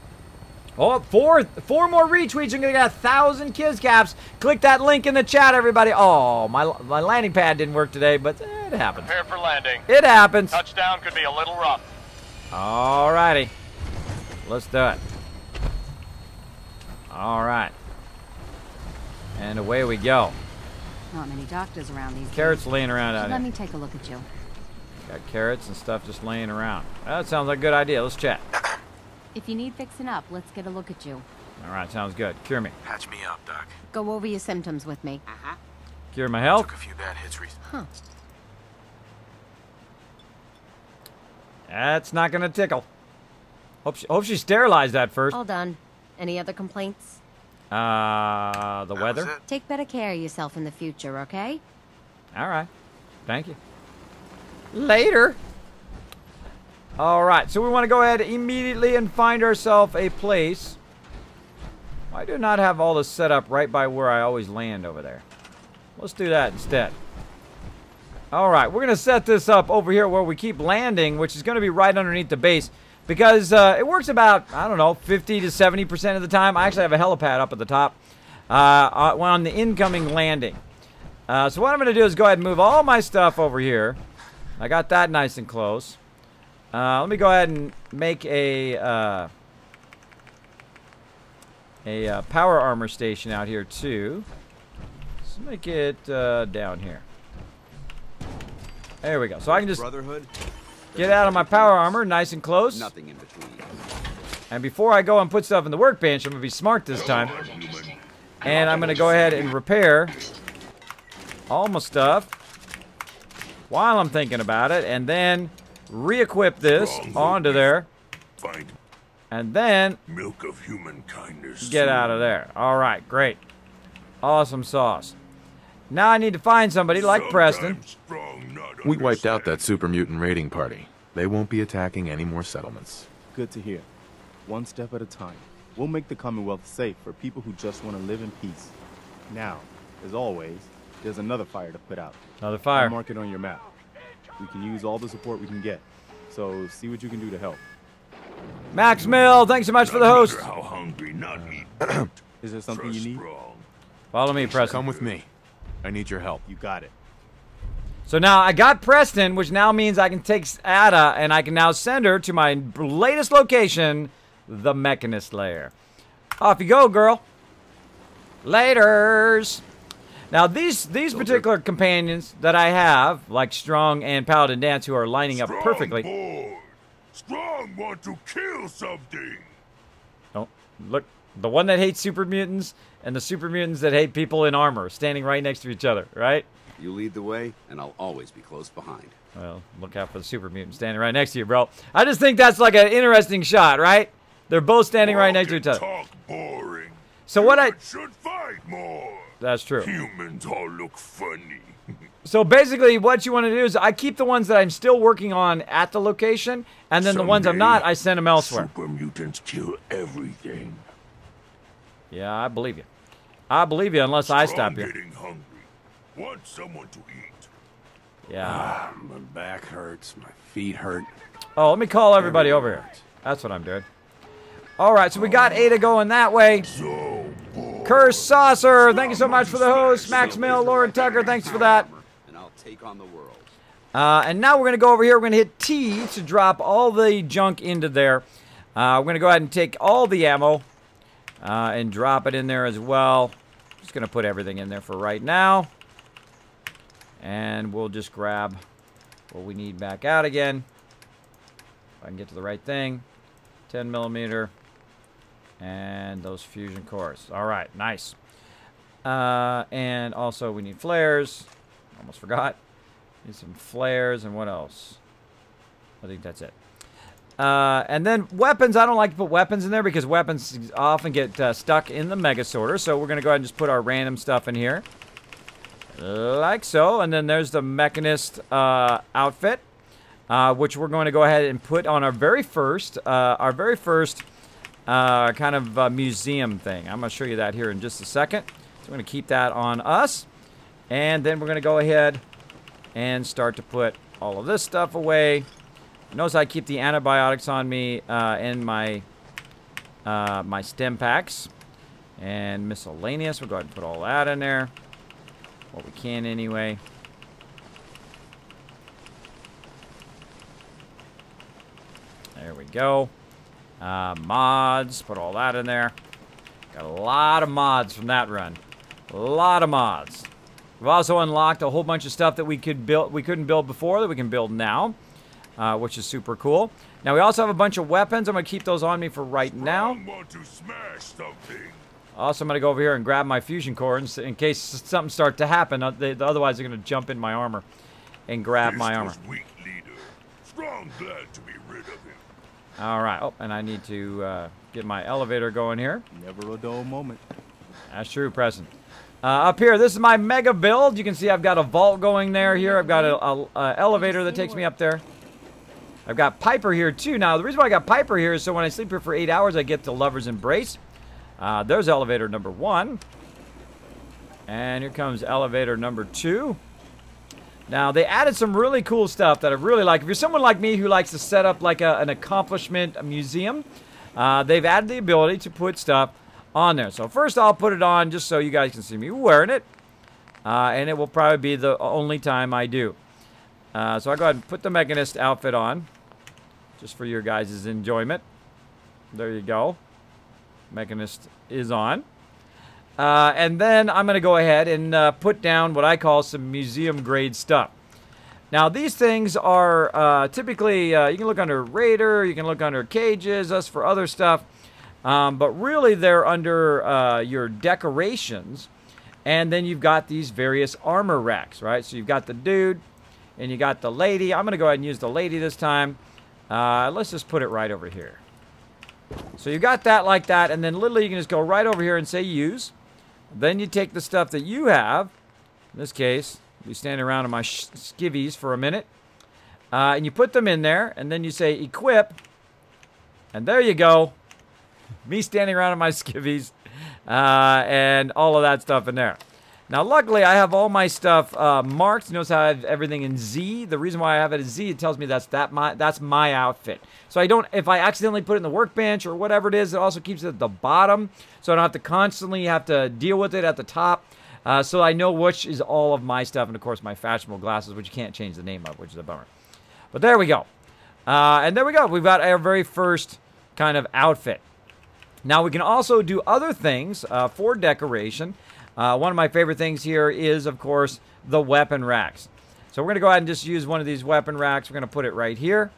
Oh, four more retweets. You're going to get 1,000 Kiz Caps. Click that link in the chat, everybody. Oh, my landing pad didn't work today, but it happens. Prepare for landing. It happens. Touchdown could be a little rough. All righty. Let's do it. All right. And away we go. Not many doctors around these Carrots days. laying around out Let here. me take a look at you. Got carrots and stuff just laying around. That sounds like a good idea. Let's chat. If you need fixing up, let's get a look at you. All right, sounds good. Cure me. Patch me up, Doc. Go over your symptoms with me. Cure my health. Took a few bad hits recently. Huh. That's not gonna tickle. Hope she sterilized that first. All done. Any other complaints? The weather? Take better care of yourself in the future, okay? All right. Thank you. Later. All right. So we want to go ahead immediately and find ourselves a place. I do not have all this set up right by where I always land over there. Let's do that instead. All right. We're going to set this up over here where we keep landing, which is going to be right underneath the base. Because it works about, I don't know, 50 to 70% of the time. I actually have a helipad up at the top on the incoming landing. So what I'm going to do is go ahead and move all my stuff over here. I got that nice and close. Let me go ahead and make a power armor station out here too. Let's make it down here. There we go. So I can just get out of my power armor nice and close. Nothing in between. And before I go and put stuff in the workbench, I'm going to be smart this time. And I'm going to go ahead and repair all my stuff while I'm thinking about it. And then re-equip this onto there. And then milk of human kindness. Get out of there. All right, great. Awesome sauce. Now I need to find somebody like Preston. We wiped out that super mutant raiding party. They won't be attacking any more settlements. Good to hear. One step at a time. We'll make the Commonwealth safe for people who just want to live in peace. Now, as always, there's another fire to put out. Another fire. I'll mark it on your map. We can use all the support we can get. So see what you can do to help. Max Mill, thanks so much for the host. How hungry, not eat. Is there something you need? Follow me, Preston. Come with me. I need your help. You got it. So now I got Preston, which now means I can take Ada and I can now send her to my latest location, the Mechanist Lair. Off you go, girl. Laters. Now these particular companions that I have, like Strong and Paladin Dance, who are lining up perfectly. Boy. Strong want to kill something. Oh, look, the one that hates super mutants and the super mutants that hate people in armor, standing right next to each other, right? You lead the way, and I'll always be close behind. Well, look out for the super mutant standing right next to you, bro. I just think that's like an interesting shot, right? They're both standing right next to each other. Talk boring. So what I should fight more. That's true. Humans all look funny. So basically, what you want to do is I keep the ones that I'm still working on at the location, and then the ones I'm not, I send them elsewhere. Super mutants kill everything. Yeah, I believe you. I believe you unless I stop you. Getting hungry. Want someone to eat. Yeah. My back hurts. My feet hurt. Oh, let me call everybody over here. That's what I'm doing. All right, so we got Ada going that way. Curse Saucer, thank you so much for the host. Max Mill, Lauren Tucker, thanks for that. And I'll take on the world. And now we're going to go over here. We're going to hit T to drop all the junk into there. We're going to go ahead and take all the ammo and drop it in there as well. Just going to put everything in there for right now. And we'll just grab what we need back out again. If I can get to the right thing. 10 millimeter. And those fusion cores. All right, nice. And also we need flares. Almost forgot. Need some flares and what else? I think that's it. And then weapons. I don't like to put weapons in there because weapons often get stuck in the mega sorter. So we're going to go ahead and just put our random stuff in here. Like so. And then there's the Mechanist outfit. Which we're going to go ahead and put on our very first kind of museum thing. I'm going to show you that here in just a second. So we're going to keep that on us. And then we're going to go ahead and start to put all of this stuff away. Notice I keep the antibiotics on me in my my stem packs. And miscellaneous, we'll go ahead and put all that in there. What we can anyway. There we go. Mods, put all that in there. Got a lot of mods from that run. A lot of mods. We've also unlocked a whole bunch of stuff that we couldn't build before that we can build now, which is super cool. Now we also have a bunch of weapons. I'm gonna keep those on me for right now. Want to smash something. Also, I'm gonna go over here and grab my fusion core in case something starts to happen. Otherwise, they're gonna jump in my armor and grab my armor. Weak leader. Strong I'm glad to be rid of him. All right. Oh, and I need to get my elevator going here. Never a dull moment. That's true, Preston. Up here, this is my mega build. You can see I've got a vault going there here. I've got a elevator that takes me up there. I've got Piper here, too. Now, the reason why I got Piper here is so when I sleep here for 8 hours, I get the Lover's Embrace. There's elevator number 1. And here comes elevator number 2. Now, they added some really cool stuff that I really like. If you're someone like me who likes to set up like an accomplishment museum, they've added the ability to put stuff on there. So first I'll put it on just so you guys can see me wearing it. And it will probably be the only time I do. So I'll go ahead and put the Mechanist outfit on, just for your guys' enjoyment. There you go. Mechanist is on. And then I'm going to go ahead and put down what I call some museum-grade stuff. Now, these things are typically, you can look under Raider, you can look under Cages, us for other stuff. But really, they're under your decorations. And then you've got these various armor racks, right? So you've got the dude, and you got the lady. I'm going to go ahead and use the lady this time. Let's just put it right over here. So you got that like that, and then literally you can just go right over here and say use. Then you take the stuff that you have. In this case, I'll be standing around in my skivvies for a minute. And you put them in there, and then you say equip. And there you go. Me standing around in my skivvies. And all of that stuff in there. Now, luckily, I have all my stuff marked. Notice how I have everything in Z. The reason why I have it as Z, it tells me that's my outfit. So I don't, if I accidentally put it in the workbench or whatever it is, it also keeps it at the bottom. So I don't have to constantly have to deal with it at the top. So I know which is all of my stuff. And, of course, my fashionable glasses, which you can't change the name of, which is a bummer. But there we go. And there we go. We've got our very first kind of outfit. Now, we can also do other things for decoration. One of my favorite things here is, of course, the weapon racks. So we're going to go ahead and just use one of these weapon racks. We're going to put it right here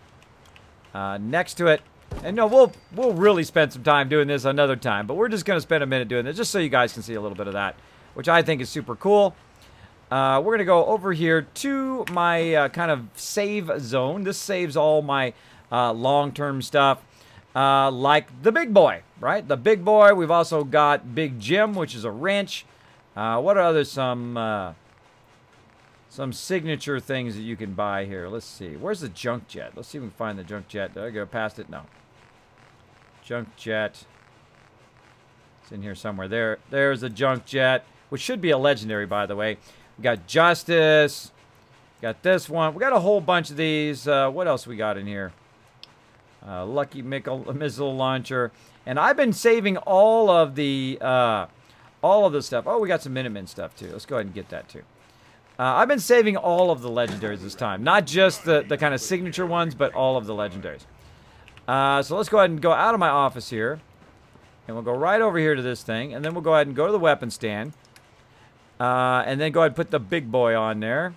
next to it. And no, we'll really spend some time doing this another time. But we're just going to spend a minute doing this just so you guys can see a little bit of that, which I think is super cool. We're going to go over here to my kind of save zone. This saves all my long-term stuff. Like the big boy, right? The big boy. We've also got Big Jim, which is a wrench. What are other some signature things that you can buy here? Let's see. Where's the junk jet? Let's see if we can find the junk jet. Did I go past it? No. Junk jet. It's in here somewhere. There's a junk jet, which should be a legendary, by the way. We got Justice. Got this one. We got a whole bunch of these. What else we got in here? Lucky missile launcher, and I've been saving all of the stuff. Oh, we got some Minutemen stuff too. Let's go ahead and get that too. I've been saving all of the legendaries this time, not just the kind of signature ones, but all of the legendaries. So let's go ahead and go out of my office here, and we'll go right over here to this thing, and then we'll go ahead and go to the weapon stand, and then go ahead and put the big boy on there,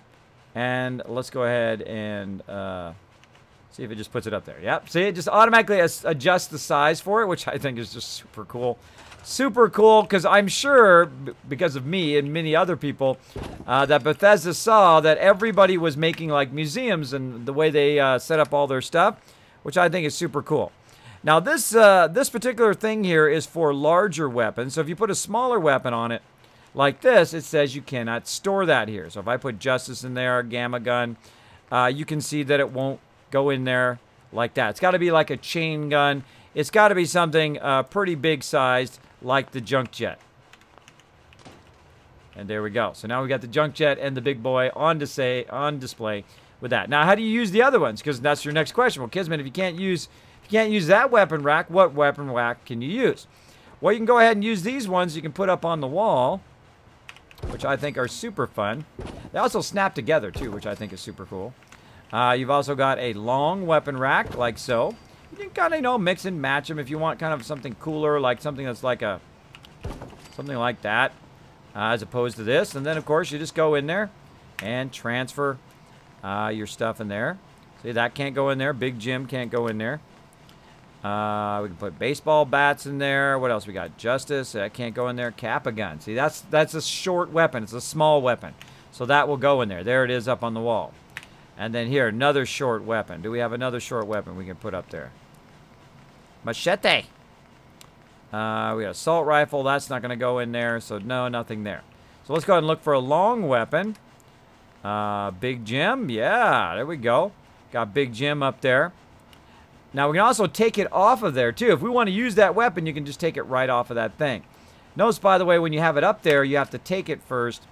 and let's go ahead and see if it just puts it up there. Yep. See, it just automatically adjusts the size for it, which I think is just super cool. Super cool, because I'm sure, because of me and many other people, that Bethesda saw that everybody was making, like, museums and the way they set up all their stuff, which I think is super cool. Now, this particular thing here is for larger weapons. So if you put a smaller weapon on it, like this, it says you cannot store that here. So if I put Justice in there, Gamma Gun, you can see that it won't go in there like that. It's got to be like a chain gun. It's got to be something pretty big sized like the junk jet. And there we go. So now we got the junk jet and the big boy on display with that. Now, how do you use the other ones? Because that's your next question. Well, Kismet, if you can't use that weapon rack, what weapon rack can you use? Well, you can go ahead and use these ones you can put up on the wall, which I think are super fun. They also snap together too, which I think is super cool. You've also got a long weapon rack, like so. You can kind of, you know, mix and match them if you want kind of something cooler, like something that's like something like that, as opposed to this. And then, of course, you just go in there and transfer your stuff in there. See, that can't go in there. Big Jim can't go in there. We can put baseball bats in there. What else we got? Justice, that can't go in there. Kappa gun. See, that's a short weapon. It's a small weapon. So that will go in there. There it is up on the wall. And then here, another short weapon. Do we have another short weapon we can put up there? Machete. We got assault rifle. That's not going to go in there. So no, nothing there. So let's go ahead and look for a long weapon. Big Jim. Yeah, there we go. Got Big Jim up there. Now we can also take it off of there too. If we want to use that weapon, you can just take it right off of that thing. Notice, by the way, when you have it up there, you have to take it first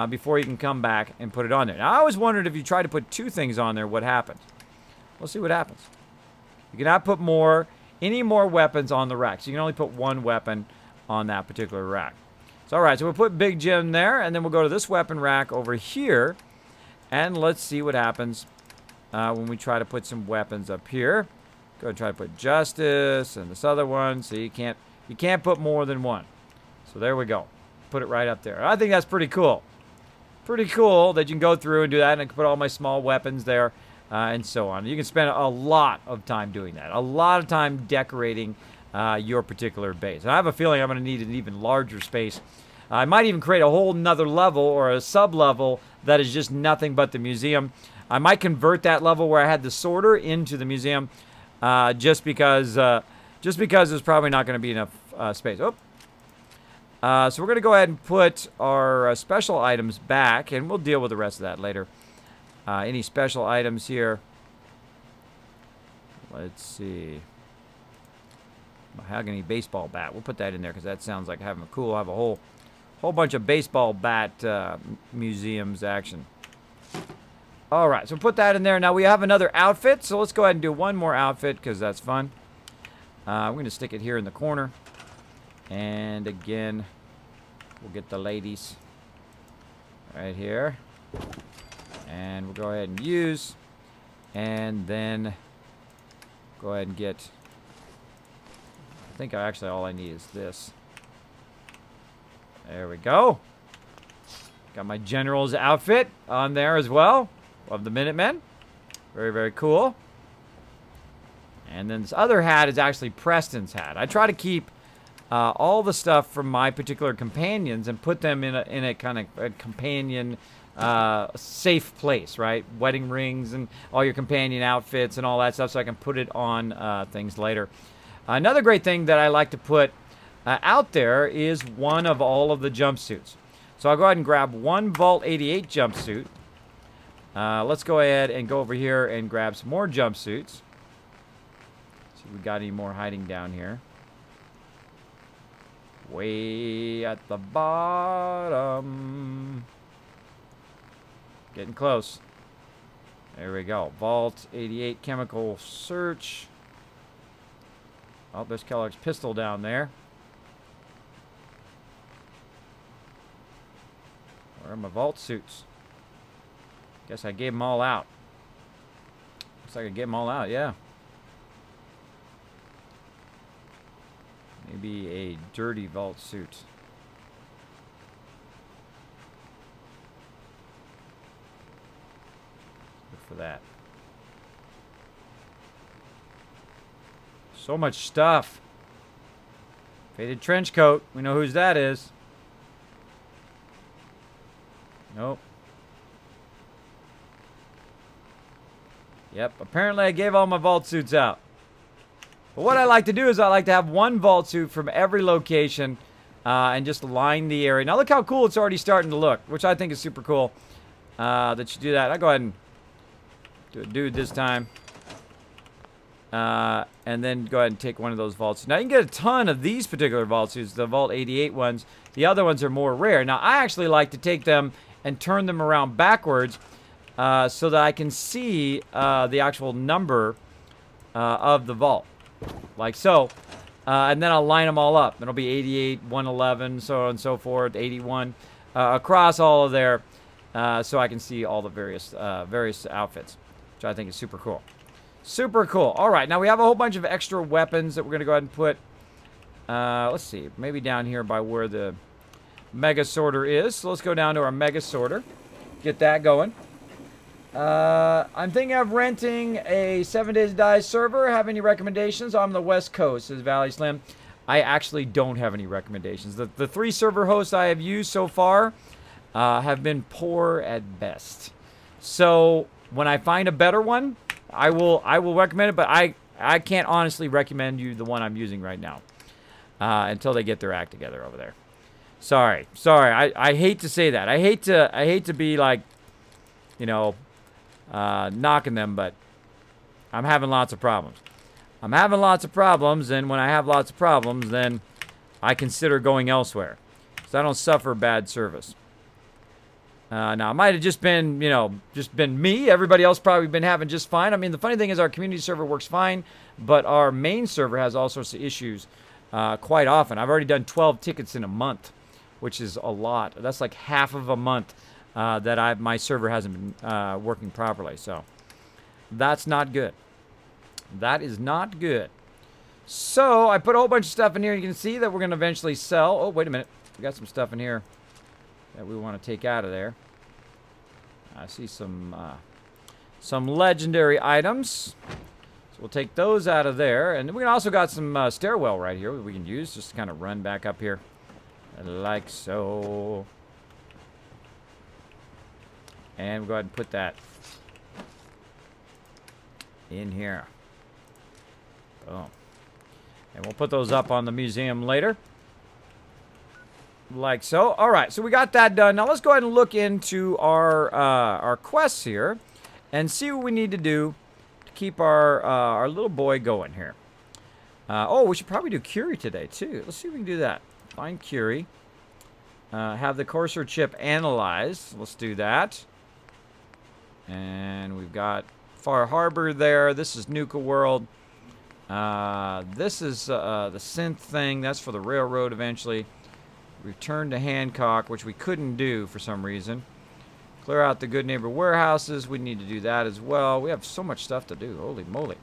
before you can come back and put it on there. Now, I always wondered if you try to put two things on there, what happens? We'll see what happens. You cannot put any more weapons on the rack. So you can only put one weapon on that particular rack. So, all right, so we'll put Big Jim there, and then we'll go to this weapon rack over here, and let's see what happens when we try to put some weapons up here. Go ahead and try to put Justice and this other one. So you can't put more than one. So there we go. Put it right up there. I think that's pretty cool. Pretty cool that you can go through and do that, and I can put all my small weapons there and so on. You can spend a lot of time doing that. A lot of time decorating your particular base. And I have a feeling I'm going to need an even larger space. I might even create a whole nother level or a sub-level that is just nothing but the museum. I might convert that level where I had the sorter into the museum just because there's probably not going to be enough space. Oh. So we're going to go ahead and put our special items back, and we'll deal with the rest of that later. Any special items here? Let's see. Mahogany baseball bat. We'll put that in there because that sounds like having a cool. I have a whole bunch of baseball bat museums action. All right, so put that in there. Now we have another outfit, so let's go ahead and do one more outfit because that's fun. I'm going to stick it here in the corner. And again, we'll get the ladies right here. And we'll go ahead and use. And then go ahead and get, I think actually all I need is this. There we go. Got my general's outfit on there as well. Of the Minutemen. Very, very cool. And then this other hat is actually Preston's hat. I try to keep all the stuff from my particular companions and put them in a kind of a companion safe place, right? Wedding rings and all your companion outfits and all that stuff, so I can put it on things later. Another great thing that I like to put out there is one of all of the jumpsuits. So I'll go ahead and grab one Vault 88 jumpsuit. Let's go ahead and go over here and grab some more jumpsuits. See if we got any more hiding down here. Way at the bottom. Getting close. There we go. Vault 88 chemical search. Oh, there's Kellogg's pistol down there. Where are my vault suits? Guess I gave them all out. Looks like I gave them all out, yeah. Maybe a dirty vault suit. Look for that. So much stuff. Faded trench coat. We know whose that is. Nope. Yep, apparently I gave all my vault suits out. But what I like to do is I like to have one vault suit from every location and just line the area. Now look how cool it's already starting to look, which I think is super cool that you do that. I'll go ahead and do a dude this time. And then go ahead and take one of those vault suits. Now you can get a ton of these particular vault suits, the Vault 88 ones. The other ones are more rare. Now I actually like to take them and turn them around backwards so that I can see the actual number of the vault. Like so. And then I'll line them all up. It'll be 88, 111, so on and so forth, 81, across all of there, so I can see all the various outfits, which I think is super cool. Super cool. All right, now we have a whole bunch of extra weapons that we're going to go ahead and put, let's see, maybe down here by where the Mega Sorter is. So let's go down to our Mega Sorter, get that going. I'm thinking of renting a 7 Days to Die server. Have any recommendations? I'm on the West Coast, says Valley Slim. I actually don't have any recommendations. The 3 server hosts I have used so far have been poor at best. So when I find a better one, I will recommend it, but I can't honestly recommend you the one I'm using right now until they get their act together over there. Sorry. I hate to say that. I hate to be like, you know, knocking them, but I'm having lots of problems. I'm having lots of problems, and when I have lots of problems, then I consider going elsewhere, so I don't suffer bad service. Now, it might have just been, you know, me. Everybody else probably been having just fine. I mean, the funny thing is our community server works fine, but our main server has all sorts of issues quite often. I've already done 12 tickets in a month, which is a lot. That's like half of a month that my server hasn't been working properly. So that's not good. That is not good. So I put a whole bunch of stuff in here. You can see that we're going to eventually sell. Oh, wait a minute. We got some stuff in here that we want to take out of there. I see some legendary items. So we'll take those out of there. And we also got some stairwell right here that we can use just to kind of run back up here. Like so. And we'll go ahead and put that in here. Boom. And we'll put those up on the museum later. Like so. All right, so we got that done. Now let's go ahead and look into our quests here and see what we need to do to keep our little boy going here. Oh, we should probably do Curie today too. Let's see if we can do that. Find Curie. Have the Corsair chip analyzed. Let's do that. And we've got Far Harbor there. This is Nuka World. This is the synth thing. That's for the railroad eventually. Return to Hancock, which we couldn't do for some reason. Clear out the Good Neighbor warehouses. We need to do that as well. We have so much stuff to do. Holy moly.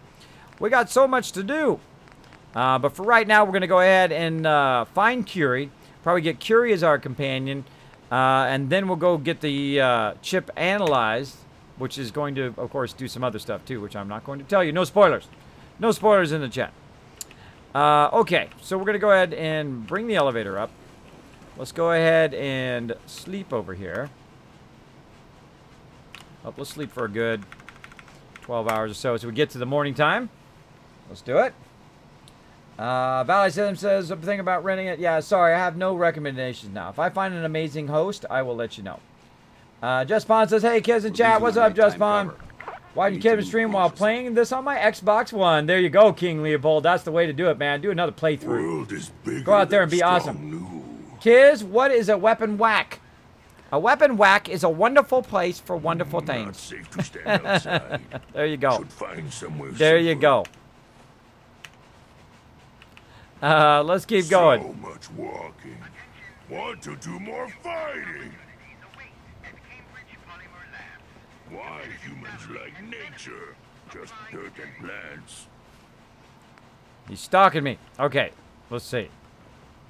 We got so much to do. But for right now, we're going to go ahead and find Curie. Probably get Curie as our companion. And then we'll go get the chip analyzed, which is going to, of course, do some other stuff too, which I'm not going to tell you. No spoilers. No spoilers in the chat. Okay, so we're going to go ahead and bring the elevator up. Let's go ahead and sleep over here. Oh, let's sleep for a good 12 hours or so. So we get to the morning time. Let's do it. Valley Sim says something about renting it. Yeah, sorry, I have no recommendations now. If I find an amazing host, I will let you know. Just Spawn says, hey, kids in chat. What's up, Just Spawn? Why didn't Kevin stream while playing this on my Xbox One? There you go, King Leopold. That's the way to do it, man. Do another playthrough. Go out there and be awesome. Kids, what is a weapon whack? A weapon whack is a wonderful place for wonderful things. Safe to stand outside. There you go. Should find somewhere there you go. Let's keep going. So much walking. Want to do more fighting? Why humans like nature? Just dirt and plants. He's stalking me. Okay, let's see.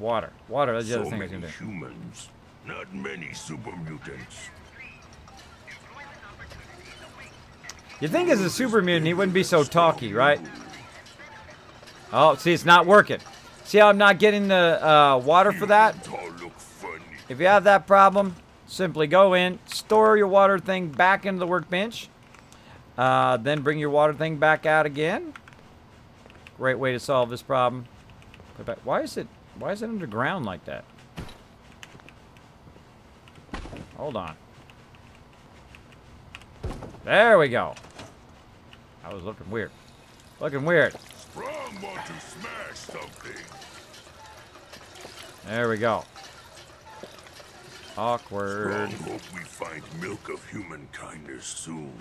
Water. Water, that's the other thing I was gonna do. Humans, not many super mutants. You think as a super mutant he wouldn't be so talky, right? Oh, see, it's not working. See how I'm not getting the water for that? If you have that problem, simply go in, store your water thing back into the workbench, then bring your water thing back out again. Great way to solve this problem. Why is it underground like that? Hold on. There we go. I was looking weird. Looking weird. Wrong, want to smash something. There we go. Awkward. Strong hope we find milk of human kindness soon.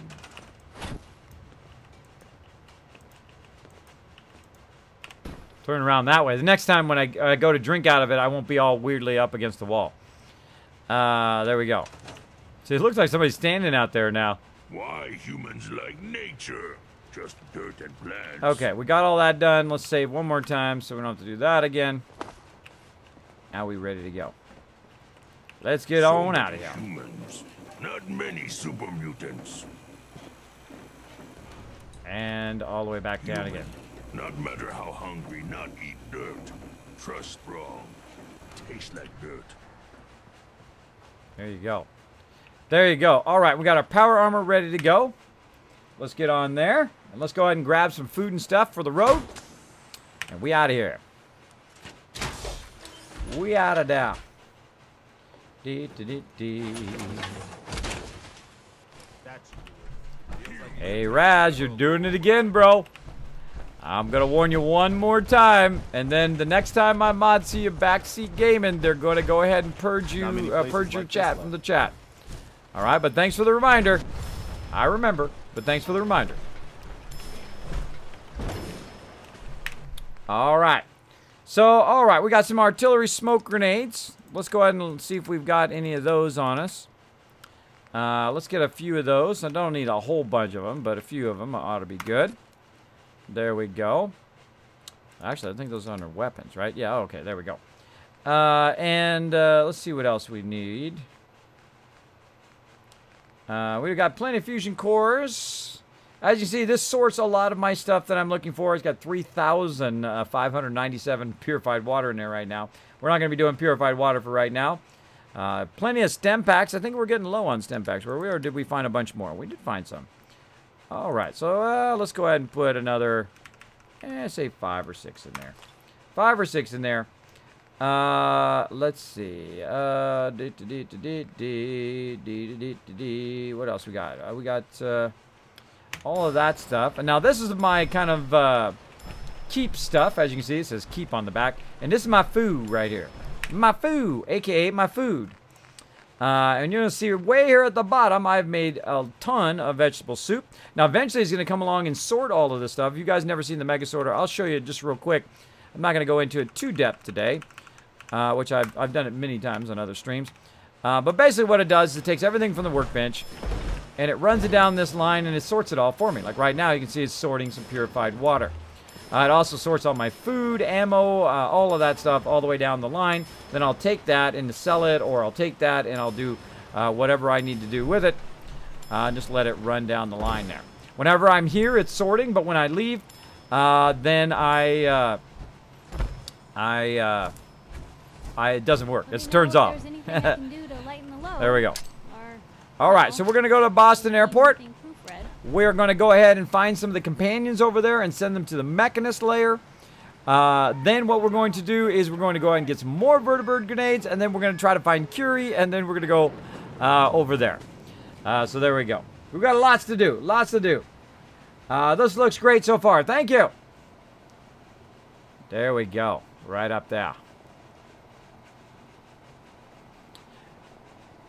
Turn around that way. The next time when I go to drink out of it, I won't be all weirdly up against the wall. There we go. See, it looks like somebody's standing out there now. Why humans like nature? Just dirt and plants. Okay, we got all that done. Let's save one more time so we don't have to do that again. Now we ready to go. Let's get on out of here. Humans, not many super mutants. And all the way back down again. Not matter how hungry, not eat dirt. Trust strong. Taste like dirt. There you go. There you go. All right, we got our power armor ready to go. Let's get on there. And let's go ahead and grab some food and stuff for the road. And we out of here. We out of there. Hey, Raz, you're doing it again, bro. I'm gonna warn you one more time, and then the next time my mods see you backseat gaming, they're gonna go ahead and purge you, purge your chat from the chat. All right, but thanks for the reminder. I remember, but thanks for the reminder. All right. So, all right, we got some artillery smoke grenades. Let's go ahead and see if we've got any of those on us. Let's get a few of those. I don't need a whole bunch of them, but a few of them ought to be good. There we go. Actually, I think those are under weapons, right? Yeah, okay, there we go. Let's see what else we need. We've got plenty of fusion cores. As you see, this sorts a lot of my stuff that I'm looking for. It's got 3,597 purified water in there right now. We're not going to be doing purified water for right now. Plenty of stem packs. I think we're getting low on stem packs. Were we, or did we find a bunch more? We did find some. All right, so let's go ahead and put another, say 5 or 6 in there. 5 or 6 in there. Let's see. What else we got? We got all of that stuff. And now this is my kind of keep stuff. As you can see, it says keep on the back. And this is my food right here. My food, aka my food. And you're going to see way here at the bottom, I've made a ton of vegetable soup. Now, eventually, he's going to come along and sort all of this stuff. If you guys never seen the Mega Sorter, I'll show you just real quick. I'm not going to go into it too depth today, which I've done it many times on other streams. But basically what it does is it takes everything from the workbench, and it runs it down this line, and it sorts it all for me. Like right now, you can see it's sorting some purified water. It also sorts all my food, ammo, all of that stuff all the way down the line. Then I'll take that and sell it, or I'll take that and I'll do whatever I need to do with it. Just let it run down the line there. Whenever I'm here, it's sorting, but when I leave, then it doesn't work. It turns off. There we go. All right, so we're going to go to Boston Airport. We're going to go ahead and find some of the companions over there and send them to the Mechanist layer. Then what we're going to do is we're going to go ahead and get some more vertibird grenades, and then we're going to try to find Curie, and then we're going to go over there. So there we go. We've got lots to do. Lots to do. This looks great so far. Thank you. There we go. Right up there.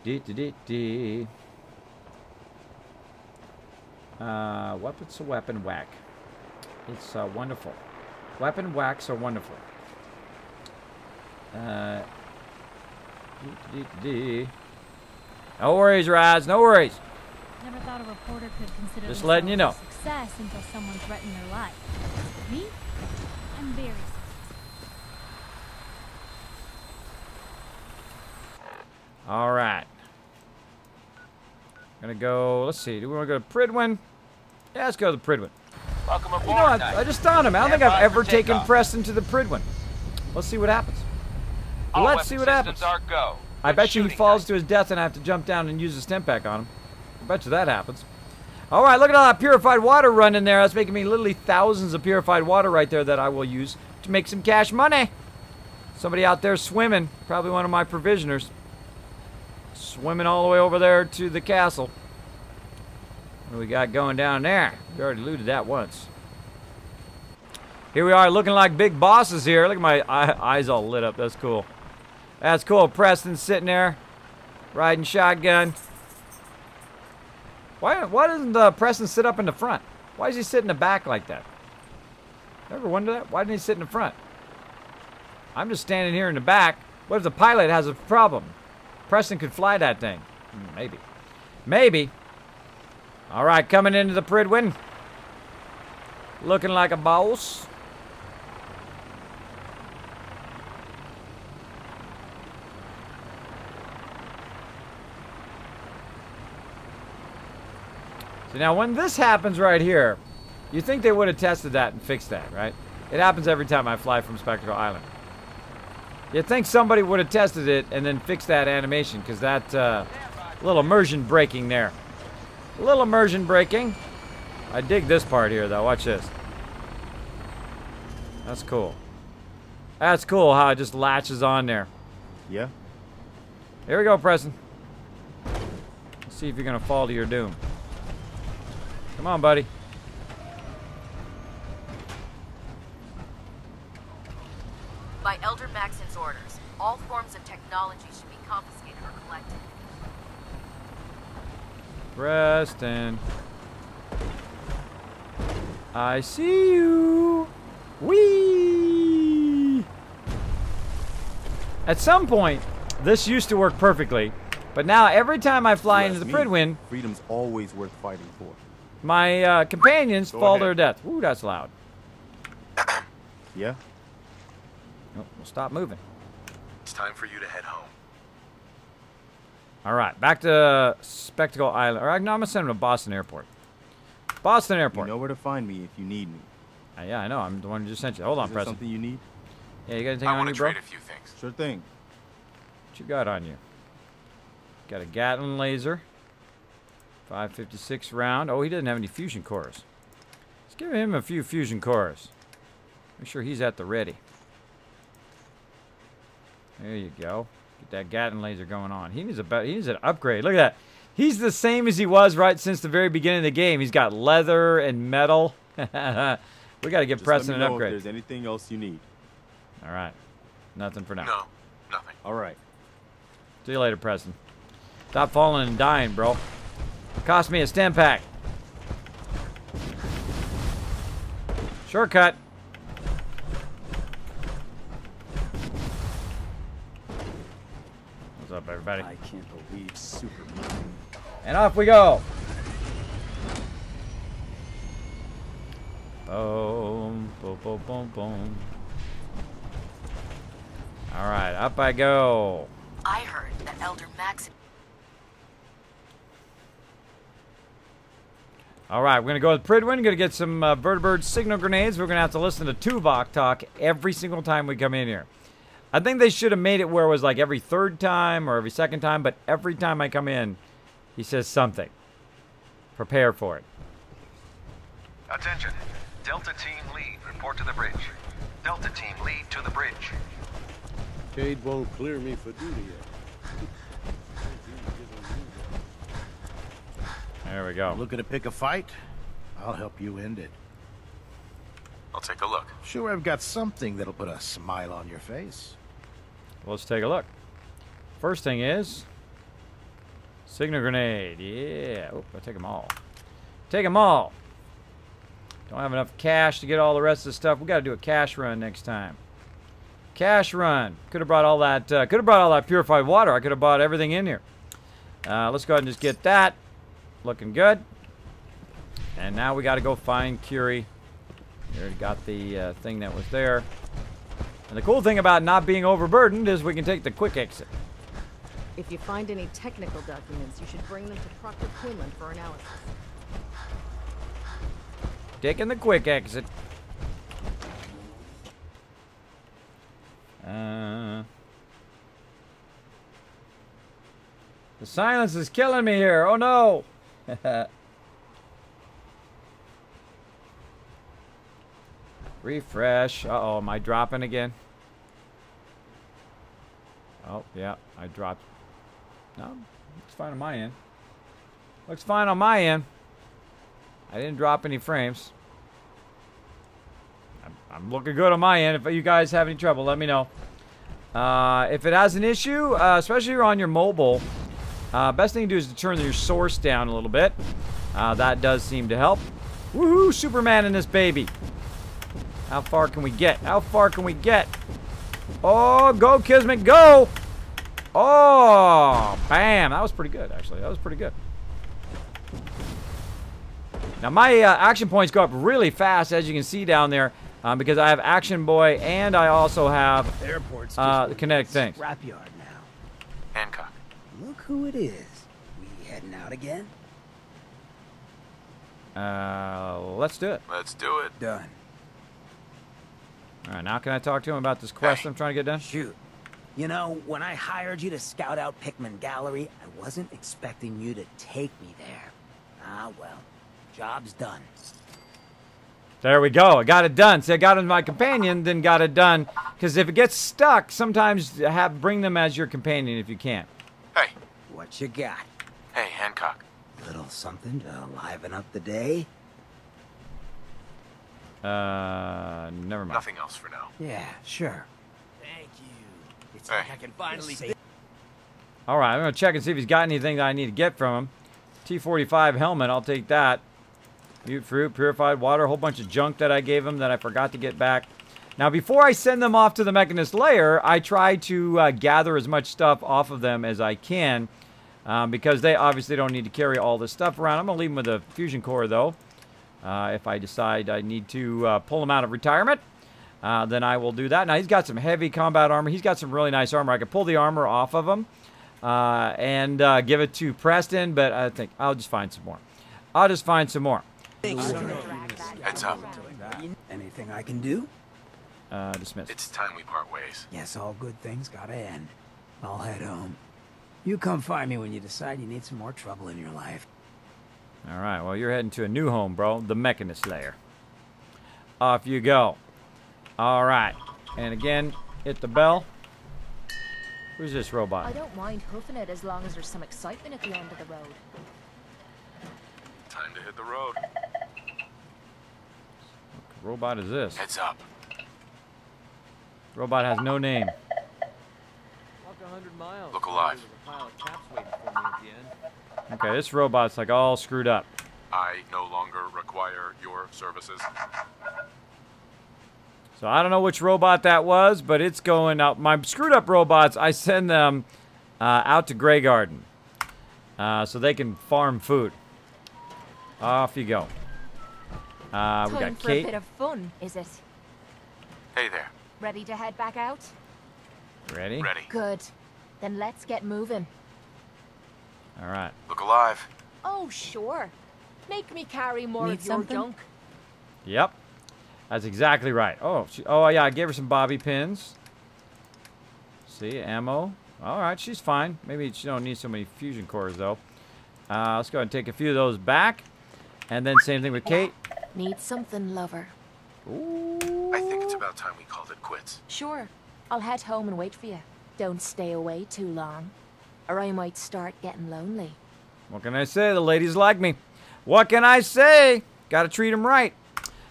Dee-dee-dee-dee. Weapons to weapon whack. It's wonderful. Weapon whacks are wonderful. No worries, Raz. No worries. Never thought a reporter could consider just letting you know. Success until someone threatened their life. Me? I'm very successful. All right. Gonna go. Let's see. Do we want to go to Pridwin? Yeah, let's go to the Pridwin. Welcome aboard. You know, I just thought of it. I don't think I've ever taken Preston to the Pridwin. Let's see what happens. Let's see what happens. Go. I bet you he falls to his death and I have to jump down and use a stem pack on him. I bet you that happens. All right, look at all that purified water running there. That's making me literally thousands of purified water right there that I will use to make some cash money. Somebody out there swimming, probably one of my provisioners. Swimming all the way over there to the castle. What do we got going down there? We already looted that once. Here we are looking like big bosses here. Look at my eyes all lit up. That's cool. That's cool. Preston's sitting there riding shotgun. Why doesn't Preston sit up in the front? Why does he sit in the back like that? Ever wonder that? Why didn't he sit in the front? I'm just standing here in the back. What if the pilot has a problem? Preston could fly that thing. Maybe. Maybe. All right, coming into the Pridwin. Looking like a boss. So now when this happens right here, you think they would have tested that and fixed that, right? It happens every time I fly from Spectacle Island. You'd think somebody would have tested it and then fixed that animation, because that little immersion breaking there. A little immersion breaking. I dig this part here, though. Watch this. That's cool. That's cool how it just latches on there. Yeah. Here we go, Preston. Let's see if you're going to fall to your doom. Come on, buddy. By Elder Maxon's orders, all forms of technology should be confiscated or collected. Preston. I see you. Whee! At some point, this used to work perfectly, but now every time I fly into the Pridwin, freedom's always worth fighting for. My companions Go fall ahead. to their death. Ooh, that's loud. Yeah? Oh, we'll stop moving. It's time for you to head home. All right, back to Spectacle Island. All right, no, I'm going to send them to Boston Airport. Boston Airport. You know where to find me if you need me. Yeah, I know. I'm the one who just sent you. Hold on, Is there Preston. something you need? Yeah, you got anything I on want you, to bro? trade a few things. Sure thing. What you got on you? Got a Gatling laser. 556 round. Oh, he doesn't have any fusion cores. Let's give him a few fusion cores. Make sure he's at the ready. There you go. Get that Gatling laser going on. He needs an upgrade. Look at that. He's the same as he was right since the very beginning of the game. He's got leather and metal. We got to give Preston an let me know upgrade. if there's anything else you need. All right. Nothing for now. No, nothing. All right. See you later, Preston. Stop falling and dying, bro. Cost me a stem pack. Shortcut. What's up, everybody? I can't believe Superman. And off we go. Boom, boom, boom, boom, boom. All right, up I go. I heard that Elder Maxon... All right, we're going to go with Pridwin. Going to get some vertibird signal grenades. We're going to have to listen to Tuvok talk every single time we come in here. I think they should have made it where it was like every third time or every second time, but every time I come in, he says something. Prepare for it. Attention. Delta Team Lead, report to the bridge. Delta Team Lead to the bridge. Cade won't clear me for duty yet. There we go. Looking to pick a fight? I'll help you end it. I'll take a look. Sure, I've got something that'll put a smile on your face. Let's take a look. First thing is signal grenade. Yeah. Oh, I take them all. Take them all. Don't have enough cash to get all the rest of the stuff. We got to do a cash run next time. Cash run. Could have brought all that. Could have brought all that purified water. I could have bought everything in here. Let's go ahead and just get that. Looking good. And now we got to go find Curie. We already got the thing that was there. And the cool thing about not being overburdened is we can take the quick exit. If you find any technical documents, you should bring them to Proctor Quinlan for analysis. Taking the quick exit. The silence is killing me here. Oh no. Refresh. Uh-oh, am I dropping again? Oh, yeah, I dropped. No, it's fine on my end. Looks fine on my end. I didn't drop any frames. I'm looking good on my end. If you guys have any trouble, let me know. If it has an issue, especially if you're on your mobile, best thing to do is to turn your source down a little bit. That does seem to help. Woohoo, Superman in this baby. How far can we get? How far can we get? Oh, go, Kismet, go! Oh, bam. That was pretty good, actually. That was pretty good. Now, my action points go up really fast, as you can see down there, because I have Action Boy and I also have the kinetic things. Scrapyard now. Hancock. Look who it is. We heading out again? Let's do it. Let's do it. Done. All right, now can I talk to him about this quest I'm trying to get done? Shoot. You know, when I hired you to scout out Pickman Gallery, I wasn't expecting you to take me there. Ah, well. Job's done. There we go. I got it done. See, I got it my companion, then got it done. Because if it gets stuck, sometimes bring them as your companion if you can. Hey. What you got? Hey, Hancock. Little something to liven up the day? Never mind. Nothing else for now. Yeah, sure. Thank you. It's like I can finally say. All right, I'm going to check and see if he's got anything that I need to get from him. T-45 helmet, I'll take that. Mute fruit, purified water, a whole bunch of junk that I gave him that I forgot to get back. Now, before I send them off to the Mechanist Lair, I try to gather as much stuff off of them as I can. Because they obviously don't need to carry all this stuff around. I'm going to leave them with a fusion core, though. If I decide I need to pull him out of retirement, then I will do that. Now, he's got some heavy combat armor. He's got some really nice armor. I could pull the armor off of him and give it to Preston, but I think I'll just find some more. I'll just find some more. Heads up. Anything I can do? Dismissed. It's time we part ways. Yes, all good things gotta end. I'll head home. You come find me when you decide you need some more trouble in your life. All right, well, you're heading to a new home, bro. The Mechanist Lair. Off you go. All right. And again, hit the bell. Who's this robot? I don't mind hoofing it as long as there's some excitement at the end of the road. Time to hit the road. What robot is this? Heads up. Robot has no name. Walked 100 miles. Look alive. There's a pile of caps waiting for me at the end. Okay, this robot's like all screwed up. I no longer require your services. So I don't know which robot that was, but it's going out. My screwed up robots, I send them out to Grey Garden so they can farm food. Off you go. We Time got for Kate. a bit of fun, is it? Hey there. Ready to head back out? Ready? Ready. Good. Then let's get moving. All right. Look alive. Oh, sure. Make me carry more Need of your something? junk. Yep. That's exactly right. Oh, oh yeah, I gave her some bobby pins. See, ammo. All right, she's fine. Maybe she don't need so many fusion cores, though. Let's go ahead and take a few of those back. And then same thing with Kate. Need something, lover. Ooh. I think it's about time we called it quits. Sure. I'll head home and wait for you. Don't stay away too long, or I might start getting lonely. What can I say? The ladies like me. What can I say? Gotta treat them right.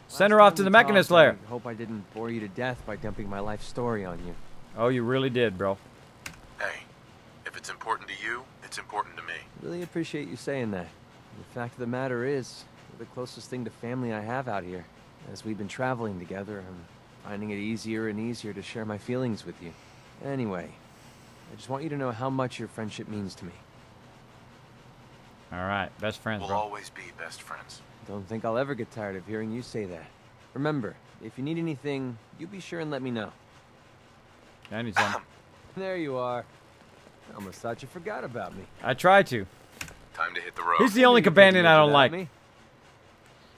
Send her off to the Mechanist Lair. I hope I didn't bore you to death by dumping my life story on you. Oh, you really did, bro. Hey, if it's important to you, it's important to me. Really appreciate you saying that. The fact of the matter is, you're the closest thing to family I have out here. As we've been traveling together, I'm finding it easier and easier to share my feelings with you. Anyway, I just want you to know how much your friendship means to me. All right, best friends, We'll bro. always be best friends. Don't think I'll ever get tired of hearing you say that. Remember, if you need anything, you be sure and let me know. I need some. There you are. I almost thought you forgot about me. I tried to. Time to hit the road. He's the only companion I don't like. Me?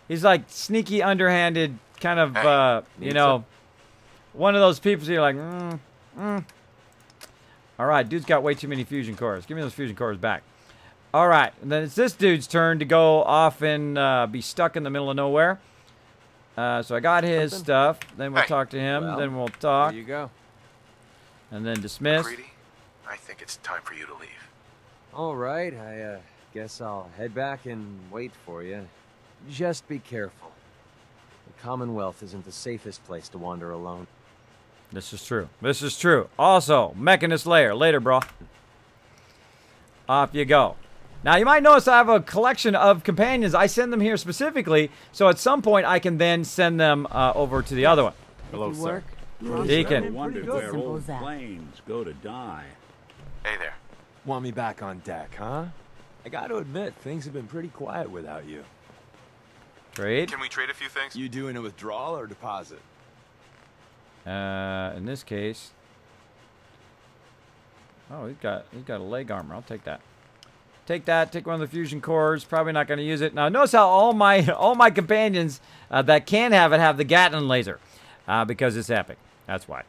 He's like sneaky, underhanded, kind of, Hey, you know, one of those people you're like, All right, dude's got way too many fusion cores. Give me those fusion cores back. All right, and then it's this dude's turn to go off and be stuck in the middle of nowhere. So I got his stuff. Then we'll talk to him. Well, then we'll talk. There you go. And then dismiss. McCready, I think it's time for you to leave. All right, I guess I'll head back and wait for you. Just be careful. The Commonwealth isn't the safest place to wander alone. This is true. This is true. Also, Mechanist Lair. Later, bro. Off you go. Now, you might notice I have a collection of companions. I send them here specifically, so at some point I can then send them over to the other one. Hello, sir. Deacon. I wondered where old planes go to die. Hey there. Want me back on deck, huh? I gotta admit, things have been pretty quiet without you. Trade. Can we trade a few things? You doing a withdrawal or deposit? In this case, oh, he's got a leg armor. I'll take that. Take that. Take one of the fusion cores. Probably not going to use it. Now notice how all my companions that can have it have the Gatling laser because it's epic. That's why.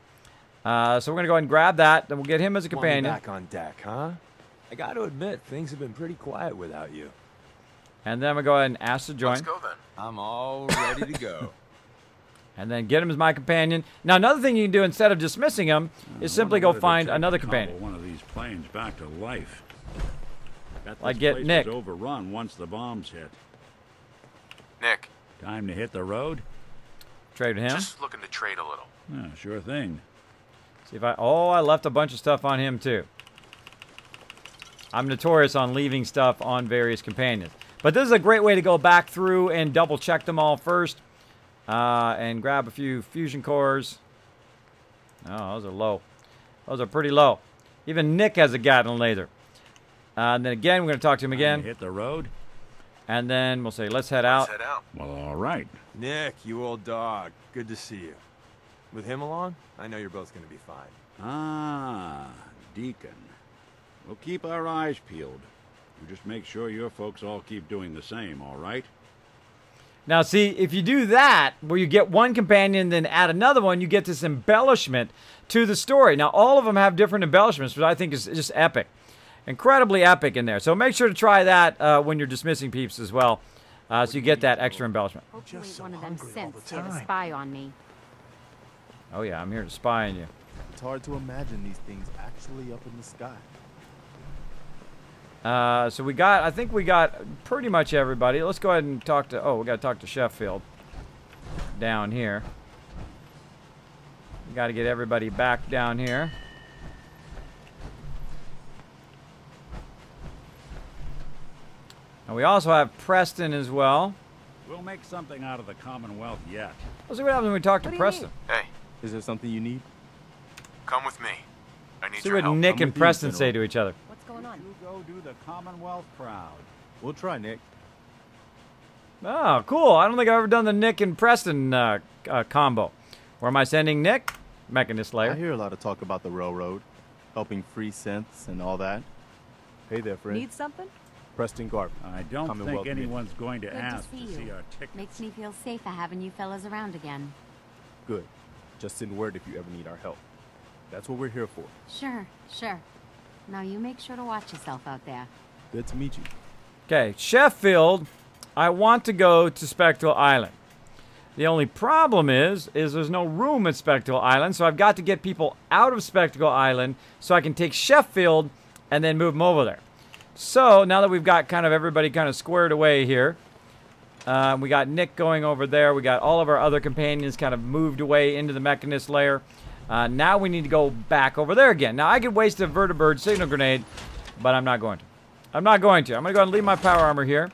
So we're gonna go ahead and grab that. Then we'll get him as a companion. Want me back on deck, huh? I gotta admit, things have been pretty quiet without you. And then I'm going to go ahead and ask to join. Let's go then. I'm all ready to go. And then get him as my companion. Now, another thing you can do instead of dismissing him is simply go find another companion. One of these planes back to life. Like get Nick. Overrun once the bombs hit. Nick. Time to hit the road. Trade with him. Just looking to trade a little. Yeah, sure thing. See if I left a bunch of stuff on him too. I'm notorious on leaving stuff on various companions. But this is a great way to go back through and double check them all first. And grab a few fusion cores. Oh, those are low. Those are pretty low. Even Nick has a Gatling laser. And then again, we're going to talk to him again. Hit the road. And then we'll say, let's head out. Let's head out. Well, all right. Nick, you old dog. Good to see you. With him along, I know you're both going to be fine. Ah, Deacon. We'll keep our eyes peeled. You just make sure your folks all keep doing the same, all right? Now, see, if you do that, where you get one companion, then add another one, you get this embellishment to the story. Now, all of them have different embellishments, which I think is just epic. Incredibly epic in there. So make sure to try that when you're dismissing peeps as well, so you get that extra embellishment. Hope you ain't one of them synths here to spy on me. Oh, yeah, I'm here to spy on you. It's hard to imagine these things actually up in the sky. So I think we got pretty much everybody. Let's go ahead and talk to, we got to talk to Sheffield down here. We got to get everybody back down here. And we also have Preston as well. We'll make something out of the Commonwealth yet. Let's see what happens when we talk to Preston. Hey. Is there something you need? Come with me. I need See your what help. Nick and Preston say to each other. What's going on? You go do the Commonwealth proud. We'll try, Nick. Oh, cool. I don't think I've ever done the Nick and Preston combo. Where am I sending Nick? Mechanist Lair. I hear a lot of talk about the railroad, helping free synths and all that. Hey there, friend. Need something? Preston Garvin. I don't think anyone's going to ask to see our tickets. Makes me feel safer having you fellas around again. Good. Just send word if you ever need our help. That's what we're here for. Sure, sure. Now you make sure to watch yourself out there. Good to meet you. Okay, Sheffield, I want to go to Spectral Island. The only problem is there's no room at Spectral Island, so I've got to get people out of Spectral Island so I can take Sheffield and then move them over there. So, now that we've got kind of everybody kind of squared away here, we got Nick going over there, we got all of our other companions kind of moved away into the Mechanist layer. Now we need to go back over there again. Now, I could waste a vertibird signal grenade, but I'm not going to. I'm going to go ahead and leave my power armor here.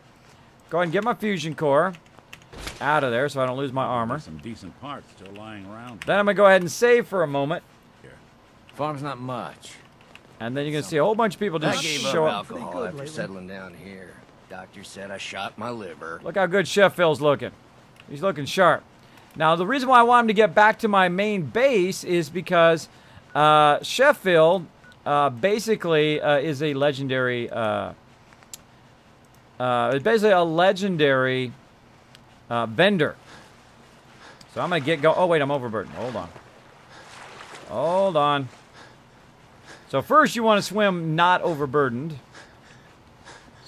Go ahead and get my fusion core out of there so I don't lose my armor. Some decent parts still lying around. Then I'm going to go ahead and save for a moment. Farm's not much. And then you're going to see a whole bunch of people just show up. Alcohol after settling down here. Doctor said I shot my liver. Look how good Sheffield's looking. He's looking sharp. Now, the reason why I want him to get back to my main base is because Sheffield basically is a legendary... it's basically a legendary vendor. So I'm going to go... Oh, wait, I'm overburdened. Hold on. Hold on. So first you want to swim not overburdened.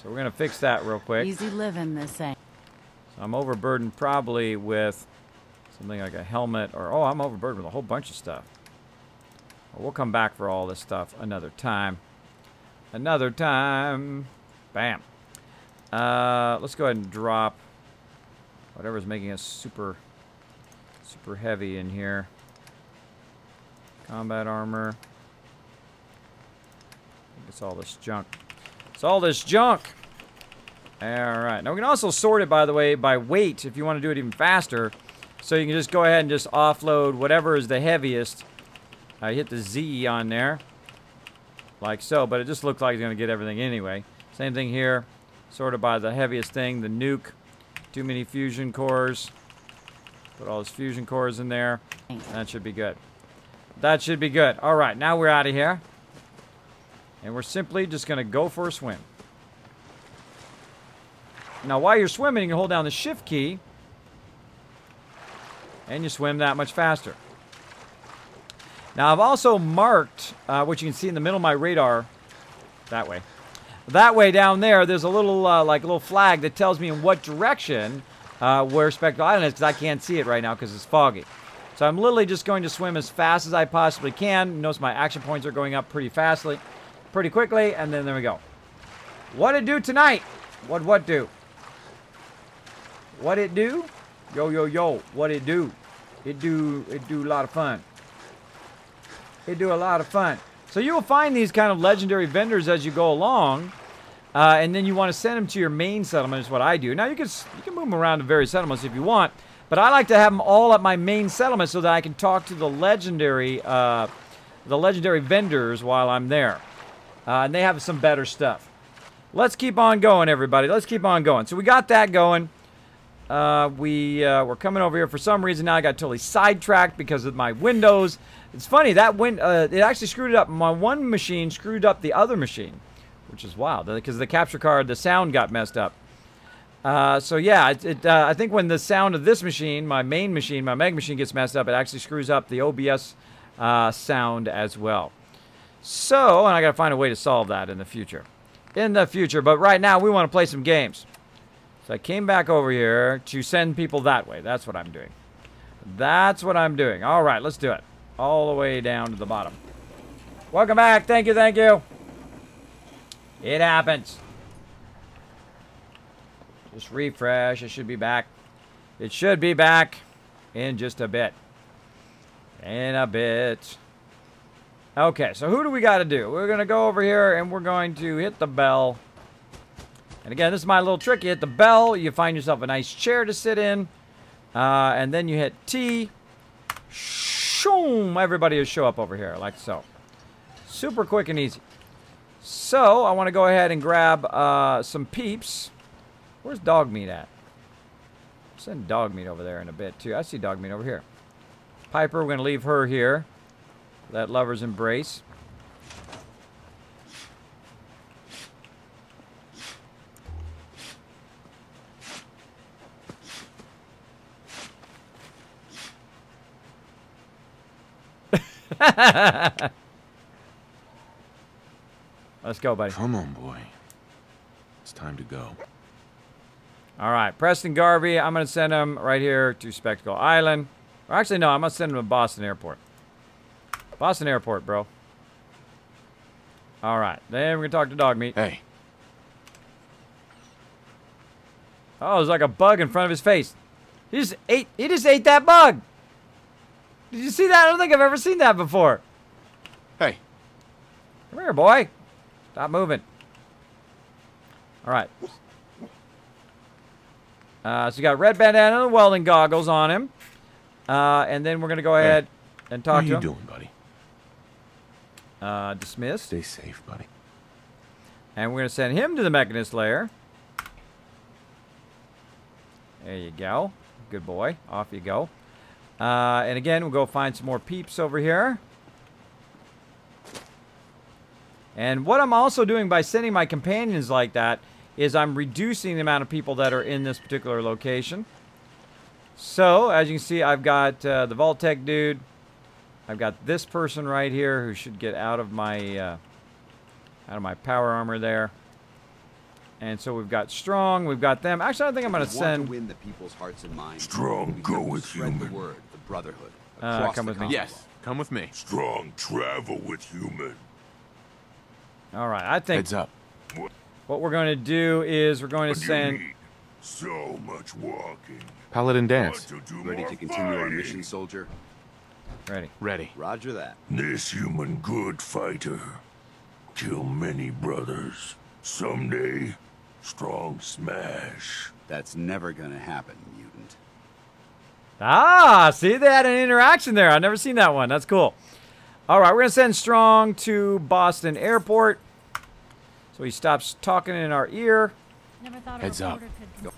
So we're going to fix that real quick. Easy living, this ain't. So I'm overburdened probably with something like a helmet or... Oh, I'm overburdened with a whole bunch of stuff. Well, we'll come back for all this stuff another time. Another time. Bam. Let's go ahead and drop whatever's making us super heavy in here. Combat armor. It's all this junk. It's all this junk. Alright. Now we can also sort it, by the way, by weight if you want to do it even faster. So you can just go ahead and just offload whatever is the heaviest. I hit the Z on there. Like so, but it just looks like it's going to get everything anyway. Same thing here. Sorted by the heaviest thing, the nuke. Too many fusion cores. Put all those fusion cores in there. That should be good. That should be good. Alright, now we're out of here. And we're simply just going to go for a swim. Now, while you're swimming, you can hold down the shift key. And you swim that much faster. Now, I've also marked, which you can see in the middle of my radar, that way. That way down there, there's a little, like a little flag that tells me in what direction where Spectacle Island is, because I can't see it right now because it's foggy. So I'm literally just going to swim as fast as I possibly can. Notice my action points are going up pretty quickly, and then there we go. What it do tonight? What do? What it do? Yo, yo, yo, what it do? It do a lot of fun. It do a lot of fun. So you will find these kind of legendary vendors as you go along, and then you want to send them to your main settlement is what I do. Now you can move them around to various settlements if you want, but I like to have them all at my main settlement so that I can talk to the legendary vendors while I'm there, and they have some better stuff. Let's keep on going, everybody. Let's keep on going. So we got that going. We're coming over here. For some reason now I got totally sidetracked because of my windows. It's funny, that it actually screwed it up. My one machine screwed up the other machine, which is wild because the capture card, the sound got messed up. So yeah, I think when the sound of this machine, my main machine, my Meg machine gets messed up, it actually screws up the OBS sound as well. So, and I got to find a way to solve that in the future. But right now we want to play some games. So I came back over here to send people that way. That's what I'm doing. That's what I'm doing. All right, let's do it. All the way down to the bottom. Welcome back. Thank you, thank you. It happens. Just refresh. It should be back. It should be back in just a bit. In a bit. Okay, so who do we got to do? We're going to go over here and we're going to hit the bell. And again, this is my little trick. You hit the bell, you find yourself a nice chair to sit in, and then you hit T. Shoom! Everybody will show up over here, like so. Super quick and easy. So, I want to go ahead and grab some peeps. Where's dog meat at? I'll send dog meat over there in a bit, too. I see dog meat over here. Piper, we're going to leave her here. That lover's embrace. Let's go, buddy. Come on, boy. It's time to go. All right, Preston Garvey. I'm going to send him right here to Spectacle Island. Or actually, no, I'm going to send him to Boston Airport. Boston Airport, bro. All right, then we're going to talk to dog meat. Hey. Oh, there's like a bug in front of his face. He just ate that bug. Did you see that? I don't think I've ever seen that before. Hey. Come here, boy. Stop moving. All right. So you got red bandana and welding goggles on him. And then we're going to go ahead and talk to him. How you doing, buddy? Dismissed. Stay safe, buddy. And we're going to send him to the Mechanist Lair. There you go. Good boy. Off you go. And again, we'll go find some more peeps over here. And what I'm also doing by sending my companions like that is I'm reducing the amount of people that are in this particular location. So, as you can see, I've got the vault-tec dude. I've got this person right here who should get out of my power armor there. And so we've got Strong, we've got them. Actually, I think I'm going to send... win the people's hearts and minds. Strong, go with Spread the human. word, the brotherhood. Come with me. Yes, come with me. Strong, travel with human. All right, I think... Heads up. What we're going to do is we're going to send... So much walking. Paladin dance. Ready to continue our mission, soldier? Ready. Ready. Roger that. This human good fighter. Kill many brothers. Someday, strong smash. That's never gonna happen, mutant. Ah, see, they had an interaction there. I've never seen that one. That's cool. All right, we're going to send Strong to Boston Airport. So he stops talking in our ear. Never thought Heads up.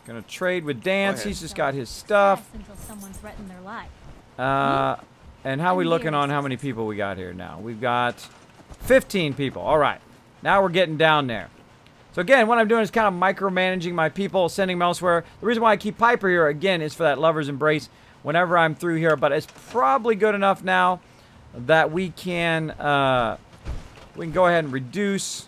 Gonna trade with Dance. He's just got his stuff. Until someone threatened their life. And how are we looking on how many people we got here now? We've got 15 people. All right. Now we're getting down there. So again, what I'm doing is kind of micromanaging my people, sending them elsewhere. The reason why I keep Piper here, again, is for that lover's embrace whenever I'm through here. But it's probably good enough now that we can go ahead and reduce.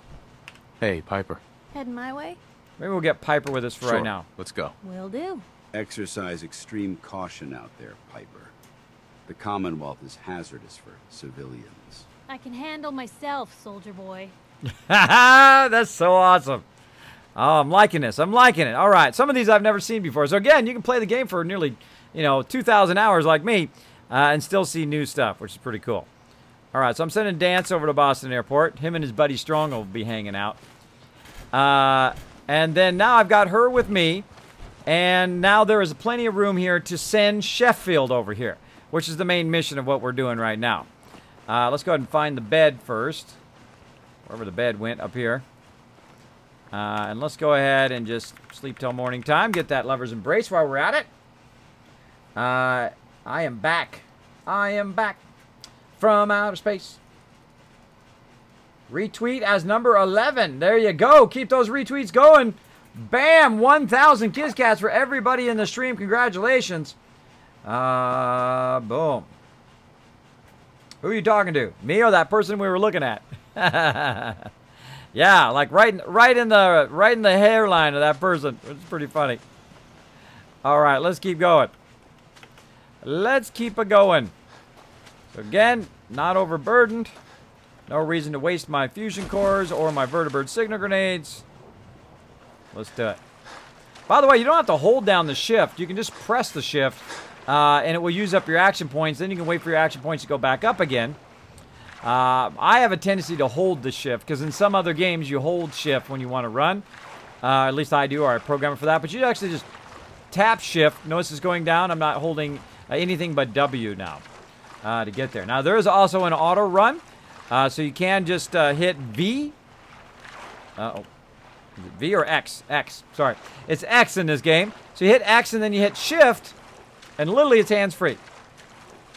Hey, Piper. Heading my way? Maybe we'll get Piper with us for right now. Let's go. Will do. Exercise extreme caution out there, Piper. The Commonwealth is hazardous for civilians. I can handle myself, soldier boy. That's so awesome. Oh, I'm liking this. I'm liking it. All right. Some of these I've never seen before. So again, you can play the game for nearly, 2,000 hours like me and still see new stuff, which is pretty cool. All right. So I'm sending Dance over to Boston Airport. Him and his buddy Strong will be hanging out. And then now I've got her with me. And now there is plenty of room here to send Sheffield over here, which is the main mission of what we're doing right now. Let's go ahead and find the bed first. Wherever the bed went, up here. And let's go ahead and just sleep till morning time. Get that lover's embrace while we're at it. I am back. I am back from outer space. Retweet as number 11. There you go. Keep those retweets going. Bam! 1,000 Kiss Cats for everybody in the stream. Congratulations. Boom. Who are you talking to? Me or that person we were looking at? Yeah, like right in the hairline of that person. It's pretty funny. All right, let's keep going. Let's keep it going. So again, not overburdened. No reason to waste my fusion cores or my vertibird signal grenades. Let's do it. By the way, you don't have to hold down the shift. You can just press the shift, and it will use up your action points. Then you can wait for your action points to go back up again. I have a tendency to hold the shift, because in some other games, you hold shift when you want to run. At least I do, or I program it for that. But you actually just tap shift. Notice it's going down. I'm not holding anything but W now to get there. Now, there is also an auto run, so you can just hit V. Uh-oh. Is it V or X? X. Sorry. It's X in this game. So you hit X, and then you hit shift, and literally it's hands-free.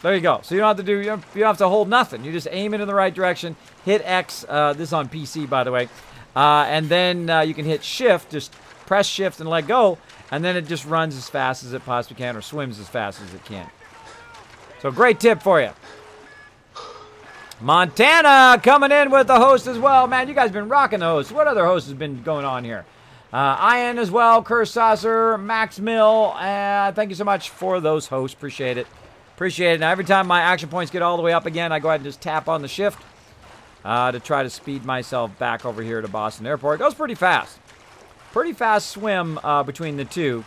There you go. So you don't have to you don't have to hold nothing. You just aim it in the right direction, hit X. This is on PC, by the way. And then you can hit shift, just press shift and let go, and then it just runs as fast as it possibly can, or swims as fast as it can. So great tip for you. Montana coming in with the host as well. Man, you guys been rocking the host. What other host has been going on here? Ian as well, Curse Saucer, Max Mill. Thank you so much for those hosts. Appreciate it. Appreciate it. Now, every time my action points get all the way up again, I go ahead and just tap on the shift to try to speed myself back over here to Boston Airport. It goes pretty fast. Pretty fast swim between the two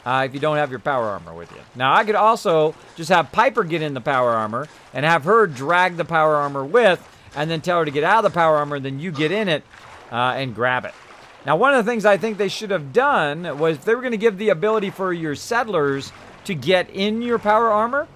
if you don't have your power armor with you. Now, I could also just have Piper get in the power armor and have her drag the power armor with, and then tell her to get out of the power armor, and then you get in it and grab it. Now, one of the things I think they should have done was if they were going to give the ability for your settlers to get in your power armor,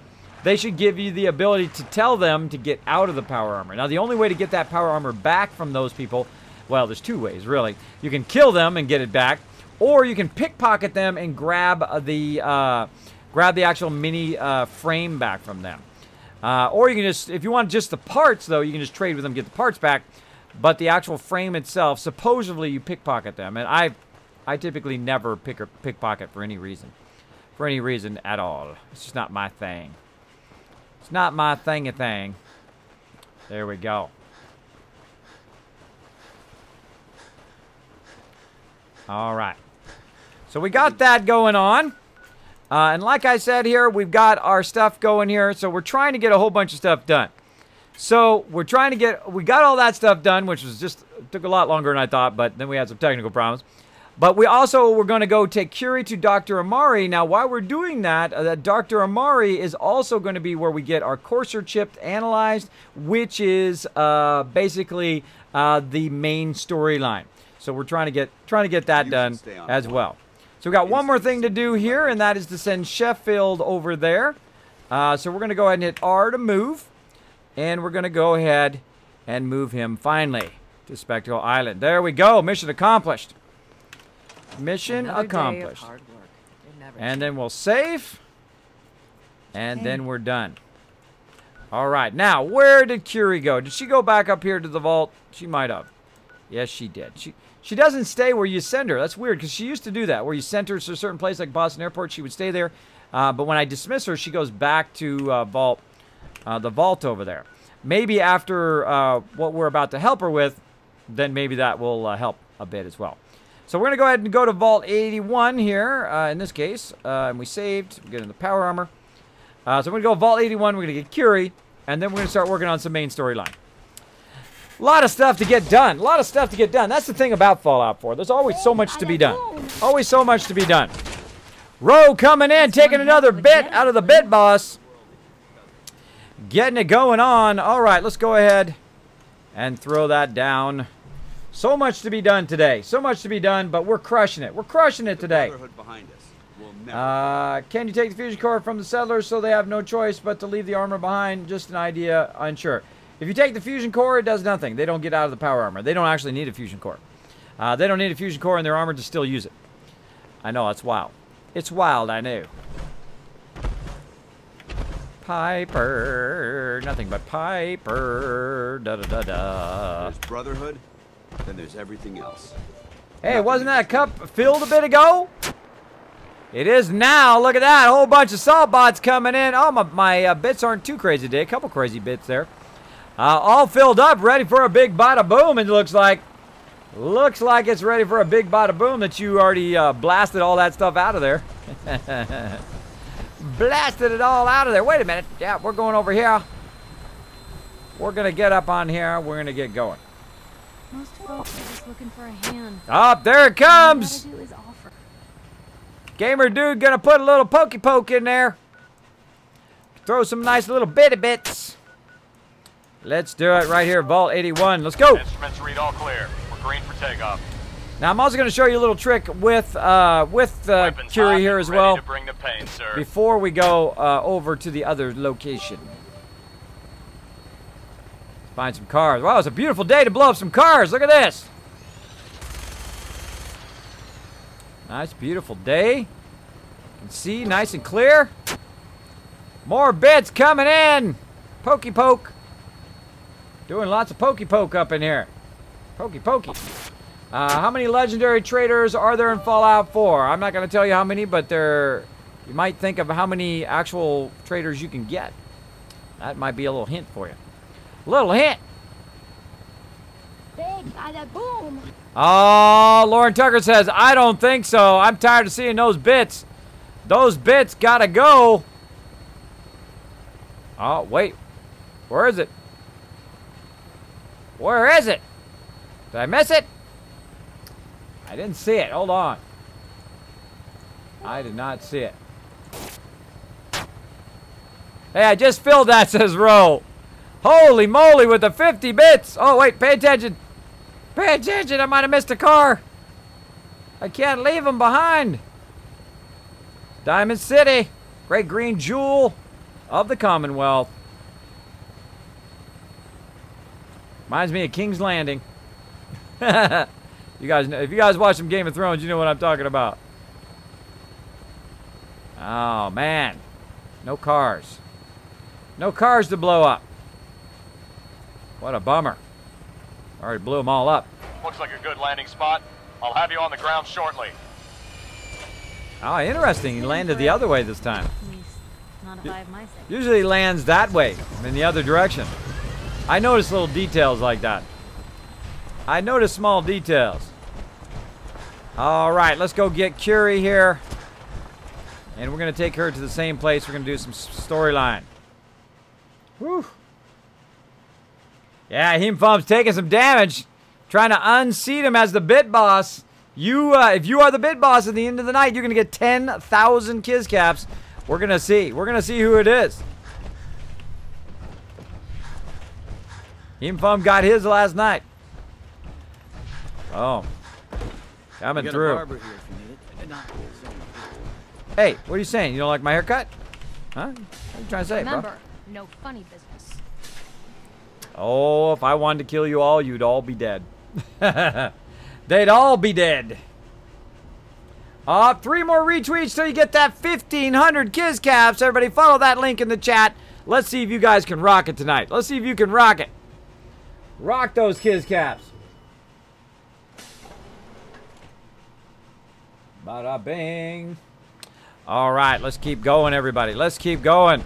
they should give you the ability to tell them to get out of the power armor. Now, the only way to get that power armor back from those people, well, there's two ways, really. You can kill them and get it back, or you can pickpocket them and grab the actual mini frame back from them. Or you can just, if you want just the parts, though, you can just trade with them, get the parts back. But the actual frame itself, supposedly you pickpocket them. And I typically never pickpocket for any reason. For any reason at all. It's just not my thing. It's not my thing. There we go. All right. So we got that going on. And like I said here, we've got our stuff going here. So we're trying to get a whole bunch of stuff done. So we're trying to get, we got all that stuff done, which was just, took a lot longer than I thought, but then we had some technical problems. But we also were going to go take Curie to Dr. Amari. Now, while we're doing that, Dr. Amari is also going to be where we get our courser chip analyzed, which is basically the main storyline. So we're trying to get that done as well. So we got one more thing to do here, and that is to send Sheffield over there. So we're going to go ahead and hit R to move. And we're going to go ahead and move him finally to Spectacle Island. There we go. Mission accomplished. Mission accomplished. And then we'll save. And then we're done. All right. Now, where did Curie go? Did she go back up here to the vault? She might have. Yes, she did. She doesn't stay where you send her. That's weird because she used to do that. Where you sent her to a certain place like Boston Airport, she would stay there. But when I dismiss her, she goes back to the vault over there. Maybe after what we're about to help her with, then maybe that will help a bit as well. So we're going to go ahead and go to Vault 81 here, in this case. And we saved. We're getting the power armor. So we're going to go Vault 81. We're going to get Curie. And then we're going to start working on some main storyline. A lot of stuff to get done. A lot of stuff to get done. That's the thing about Fallout 4. There's always so much to be done. Always so much to be done. Roe coming in, taking another bit out of the bit boss. Getting it going on. All right, let's go ahead and throw that down. So much to be done today. So much to be done, but we're crushing it. We're crushing it today. Can you take the fusion core from the settlers so they have no choice but to leave the armor behind? Just an idea, unsure. If you take the fusion core, it does nothing. They don't get out of the power armor. They don't actually need a fusion core. They don't need a fusion core in their armor to still use it. I know, it's wild. It's wild, I know. Piper. Nothing but Piper. Da-da-da-da. There's Brotherhood, then there's everything else. Hey, wasn't that cup filled a bit ago? It is now. Look at that. A whole bunch of salt bots coming in. Oh, my bits aren't too crazy today. A couple crazy bits there. All filled up, ready for a big bada boom, it looks like. Looks like it's ready for a big bada boom that you already blasted all that stuff out of there. Blasted it all out of there. Wait a minute. Yeah, we're going over here. We're going to get up on here. We're going to get going. Most folks are just looking for a hand. Up, there it comes. All you gotta do is offer. Gamer dude going to put a little pokey poke in there. Throw some nice little bitty bits. Let's do it right here, Vault 81. Let's go. Instruments read all clear. We're green for takeoff. Now I'm also going to show you a little trick with Curie here as well. To bring the pain, sir. Before we go over to the other location. Let's find some cars. Wow, it's a beautiful day to blow up some cars. Look at this. Nice, beautiful day. You can see nice and clear. More bits coming in. Pokey poke. Doing lots of pokey poke up in here. Pokey pokey. How many legendary traders are there in Fallout 4? I'm not going to tell you how many, but you might think of how many actual traders you can get. That might be a little hint for you. Little hint. Big bada boom. Oh, Lauren Tucker says, I don't think so. I'm tired of seeing those bits. Those bits gotta go. Oh, wait. Where is it? Where is it? Did I miss it? I didn't see it. Hold on. I did not see it. Hey, I just filled that, says Ro. Holy moly with the 50 bits. Oh, wait. Pay attention. Pay attention. I might have missed a car. I can't leave them behind. Diamond City. Great green jewel of the Commonwealth. Reminds me of King's Landing. You guys know, if you guys watch some Game of Thrones, you know what I'm talking about. Oh, man. No cars. No cars to blow up. What a bummer. Already blew them all up. Looks like a good landing spot. I'll have you on the ground shortly. Oh, interesting. He landed the other way this time. Not if I have my say. Usually he lands that way, in the other direction. I notice little details like that. I notice small details. All right, let's go get Curie here. And we're going to take her to the same place. We're going to do some storyline. Whew. Yeah, Heemfum's taking some damage. Trying to unseat him as the bit boss. If you are the bit boss at the end of the night, you're going to get 10,000 Kiz caps. We're going to see. We're going to see who it is. Heemfum got his last night. Oh. Coming through. Hey, what are you saying? You don't like my haircut? Huh? What are you trying to say, Remember, bro? no funny business. Oh, if I wanted to kill you all, you'd all be dead. They'd all be dead. 3 more retweets till you get that 1,500 Kiz caps. Everybody follow that link in the chat. Let's see if you guys can rock it tonight. Let's see if you can rock it. Rock those Kiz caps. Bada bing. All right, let's keep going, everybody. Let's keep going.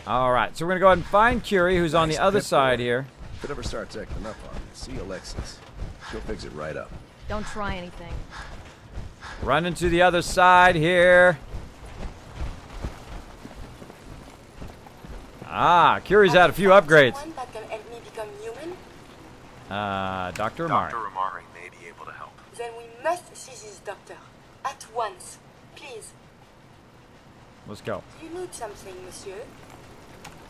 All right, so we're going to go ahead and find Curie, who's on the other side here. If it ever starts acting up on me, see Alexis. She'll fix it right up. Don't try anything. Running to the other side here. Ah, Curie's had a few upgrades. Someone that can help me become human? Dr. Amari. Dr. Amari may be able to help. Then we must see this doctor. At once. Please. Let's go. Do you need something, monsieur?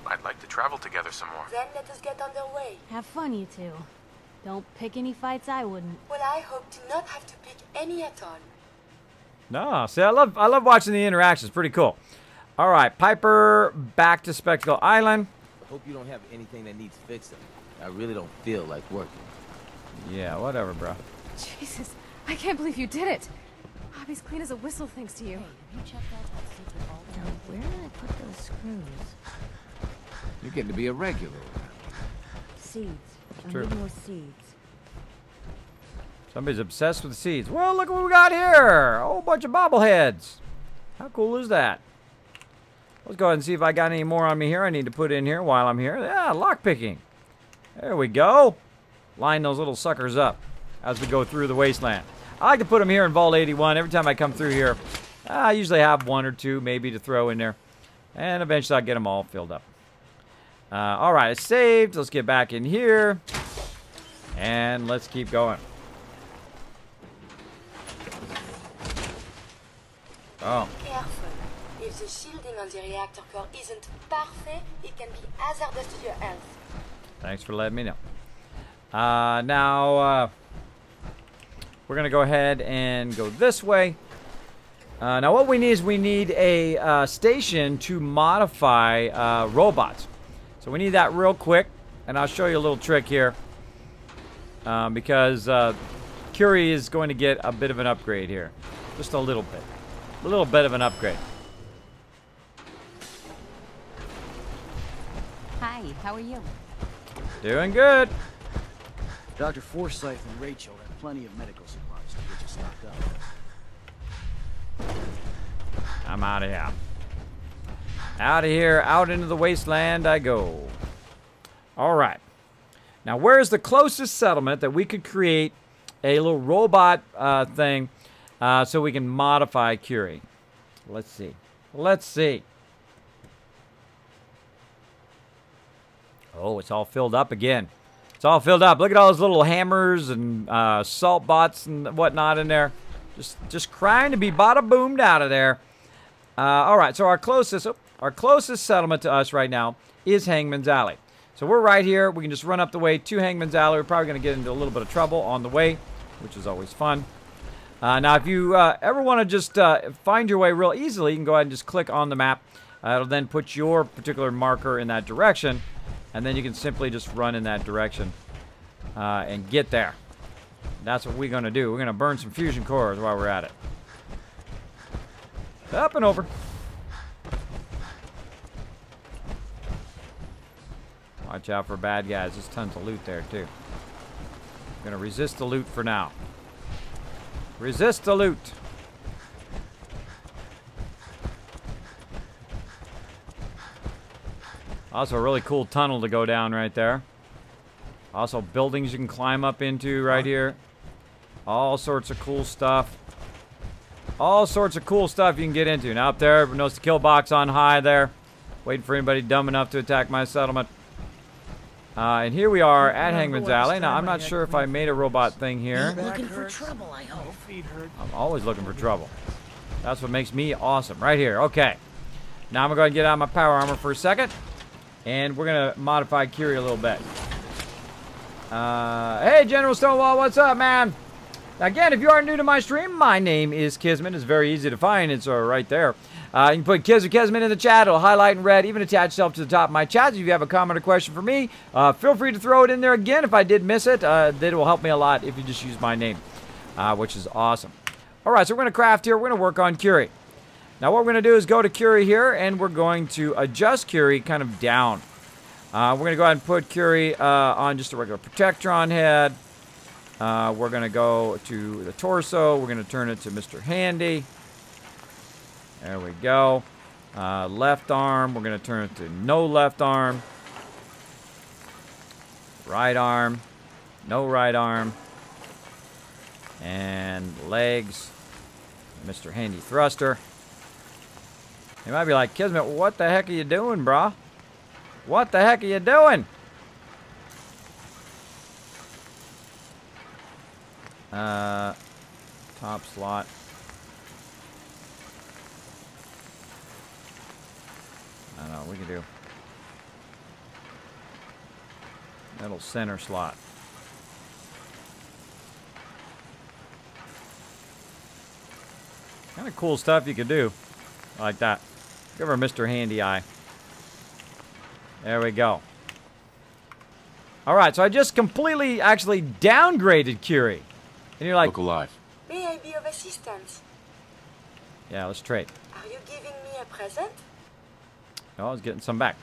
I'd like to travel together some more. Then let us get underway. Have fun, you two. Don't pick any fights I wouldn't. Well, I hope to not have to pick any at all. No, see, I love watching the interactions. Pretty cool. All right, Piper back to Spectacle Island. I hope you don't have anything that needs fixing. I really don't feel like working. Yeah, whatever, bro. Jesus, I can't believe you did it. Hobby's clean as a whistle thanks to you. Hey, have you checked out that secret vault? Now, where did I put those screws? You're getting to be a regular. Seeds. I True. need more seeds. Somebody's obsessed with seeds. Well, look what we got here. A whole bunch of bobbleheads. How cool is that? Let's go ahead and see if I got any more on me here I need to put in here while I'm here. Yeah, lockpicking. There we go. Line those little suckers up as we go through the wasteland. I like to put them here in Vault 81. Every time I come through here, I usually have one or two maybe to throw in there. And eventually I'll get them all filled up. All right, it's saved. Let's get back in here. And let's keep going. Oh. Careful. If the shielding on the reactor core isn't perfect, it can be hazardous to your health. Thanks for letting me know. Now, we're going to go ahead and go this way. Now, what we need is we need a station to modify robots. So we need that real quick. And I'll show you a little trick here. Because Curie is going to get a bit of an upgrade here. Just a little bit. A little bit of an upgrade. Hi, how are you? Doing good. Dr. Forsyth and Rachel have plenty of medical supplies to get you stocked up. I'm out of here. Out of here, out into the wasteland I go. All right. Now, where's the closest settlement that we could create a little robot thing so we can modify Curie? Let's see. Let's see. Oh, it's all filled up again. It's all filled up. Look at all those little hammers and salt bots and whatnot in there. Just crying to be bada boomed out of there. All right, so our closest settlement to us right now is Hangman's Alley. So we're right here. We can just run up the way to Hangman's Alley. We're probably going to get into a little bit of trouble on the way, which is always fun. Now, if you ever want to just find your way real easily, you can go ahead and just click on the map. It'll then put your particular marker in that direction, and then you can simply just run in that direction and get there. That's what we're going to do. We're going to burn some fusion cores while we're at it. Up and over. Watch out for bad guys. There's tons of loot there, too. I'm going to resist the loot for now. Resist the loot. Also, a really cool tunnel to go down right there. Also, buildings you can climb up into right here. All sorts of cool stuff. All sorts of cool stuff you can get into. Now up there, notice the kill box on high there. Waiting for anybody dumb enough to attack my settlement. And here we are at Hangman's Alley. Now, I'm not sure if I made a robot thing here. Looking for trouble, I hope. I'm always looking for trouble. That's what makes me awesome. Right here. Okay. Now, I'm going to go ahead and get out my power armor for a second. And we're going to modify Curie a little bit. Hey, General Stonewall, what's up, man? Again, if you are new to my stream, my name is Kismet. It's very easy to find. It's right there. You can put Kiz or Kismet in the chat. It'll highlight in red. Even attach yourself to the top of my chat. If you have a comment or question for me, feel free to throw it in there again. If I did miss it, that will help me a lot if you just use my name, which is awesome. All right, so we're going to craft here. We're going to work on Curie. Now, what we're going to do is go to Curie here, and we're going to adjust Curie kind of down. We're going to go ahead and put Curie on just a regular Protectron head. We're going to go to the torso. We're going to turn it to Mr. Handy. There we go. Left arm. We're going to turn it to no left arm. Right arm. No right arm. And legs. Mr. Handy Thruster. You might be like, Kismet, what the heck are you doing, brah? What the heck are you doing? Top slot. I don't know, we can do middle center slot. Kind of cool stuff you could do. Like that. Give her Mr. Handy Eye. There we go. Alright, so I just completely actually downgraded Curie. And you're like, look alive. May I be of assistance? Yeah, let's trade. Are you giving me a present? Oh, I was getting some back.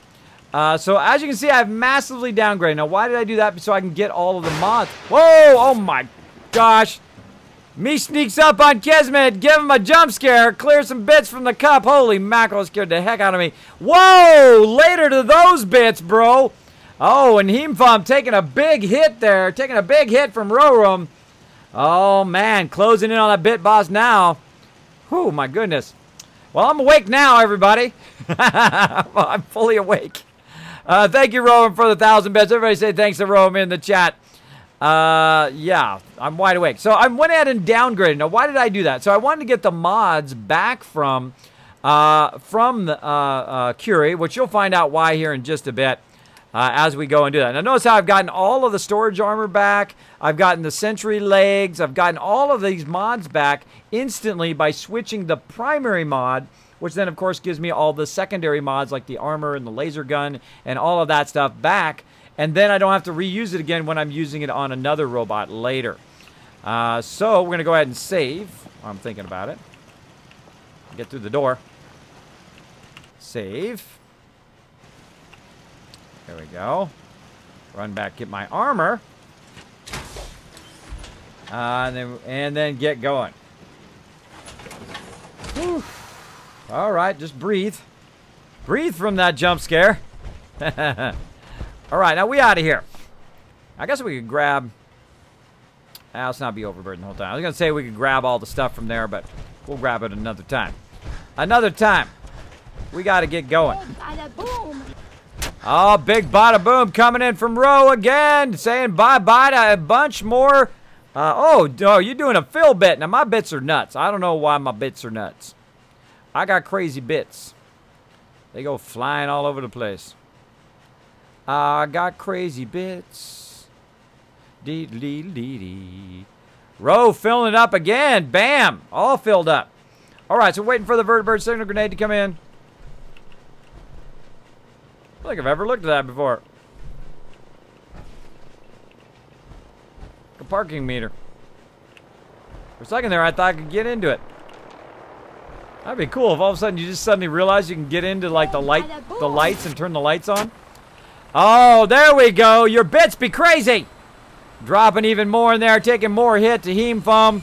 So as you can see, I've massively downgraded. Now, why did I do that? So I can get all of the mods. Whoa! Oh my gosh! Me sneaks up on Kismet, give him a jump scare, clear some bits from the cup. Holy mackerel, scared the heck out of me. Whoa! Later to those bits, bro. Oh, and Heemfum taking a big hit there. Taking a big hit from Rorum. Oh, man. Closing in on that bit boss now. Whew, my goodness. Well, I'm awake now, everybody. I'm fully awake. Thank you, Rorum, for the 1,000 bits. Everybody say thanks to Rorum in the chat. Yeah, I'm wide awake. So I went ahead and downgraded. Now, why did I do that? So I wanted to get the mods back from Curie, which you'll find out why here in just a bit as we go and do that. Now, notice how I've gotten all of the storage armor back. I've gotten the sentry legs. I've gotten all of these mods back instantly by switching the primary mod, which then, of course, gives me all the secondary mods like the armor and the laser gun and all of that stuff back. And then I don't have to reuse it again when I'm using it on another robot later. So we're going to go ahead and save. I'm thinking about it. Get through the door. Save. There we go. Run back, get my armor. And then get going. Whew. All right, just breathe. Breathe from that jump scare. All right, now we out of here. I guess we could grab... let's not be overburdened the whole time. I was going to say we could grab all the stuff from there, but we'll grab it another time. Another time. We got to get going. Oh, big bada boom coming in from Row again. Saying bye-bye to a bunch more. Oh, you're doing a fill bit. Now, my bits are nuts. I don't know why my bits are nuts. I got crazy bits. They go flying all over the place. I got crazy bits. Dee-dee-dee-dee. Row filling it up again. Bam. All filled up. All right, so waiting for the vertibird signal grenade to come in. I don't think I've ever looked at that before. A parking meter. For a second there, I thought I could get into it. That'd be cool if all of a sudden you just suddenly realize you can get into like the lights and turn the lights on. Oh, there we go. Your bits be crazy. Dropping even more in there, taking more hit to Heemfum.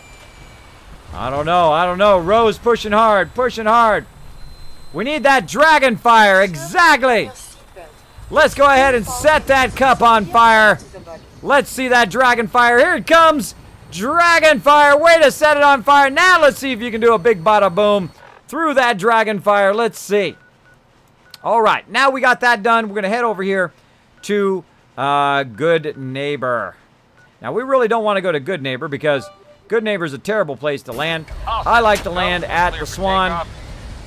I don't know. Rose pushing hard, pushing hard. We need that dragon fire, exactly. Let's go ahead and set that cup on fire. Let's see that dragon fire. Here it comes. Dragon fire. Way to set it on fire. Now let's see if you can do a big bada boom through that dragon fire. Let's see. All right. Now we got that done. We're going to head over here to Good Neighbor. Now we really don't want to go to Good Neighbor because Good Neighbor is a terrible place to land. I like to land at the Swan.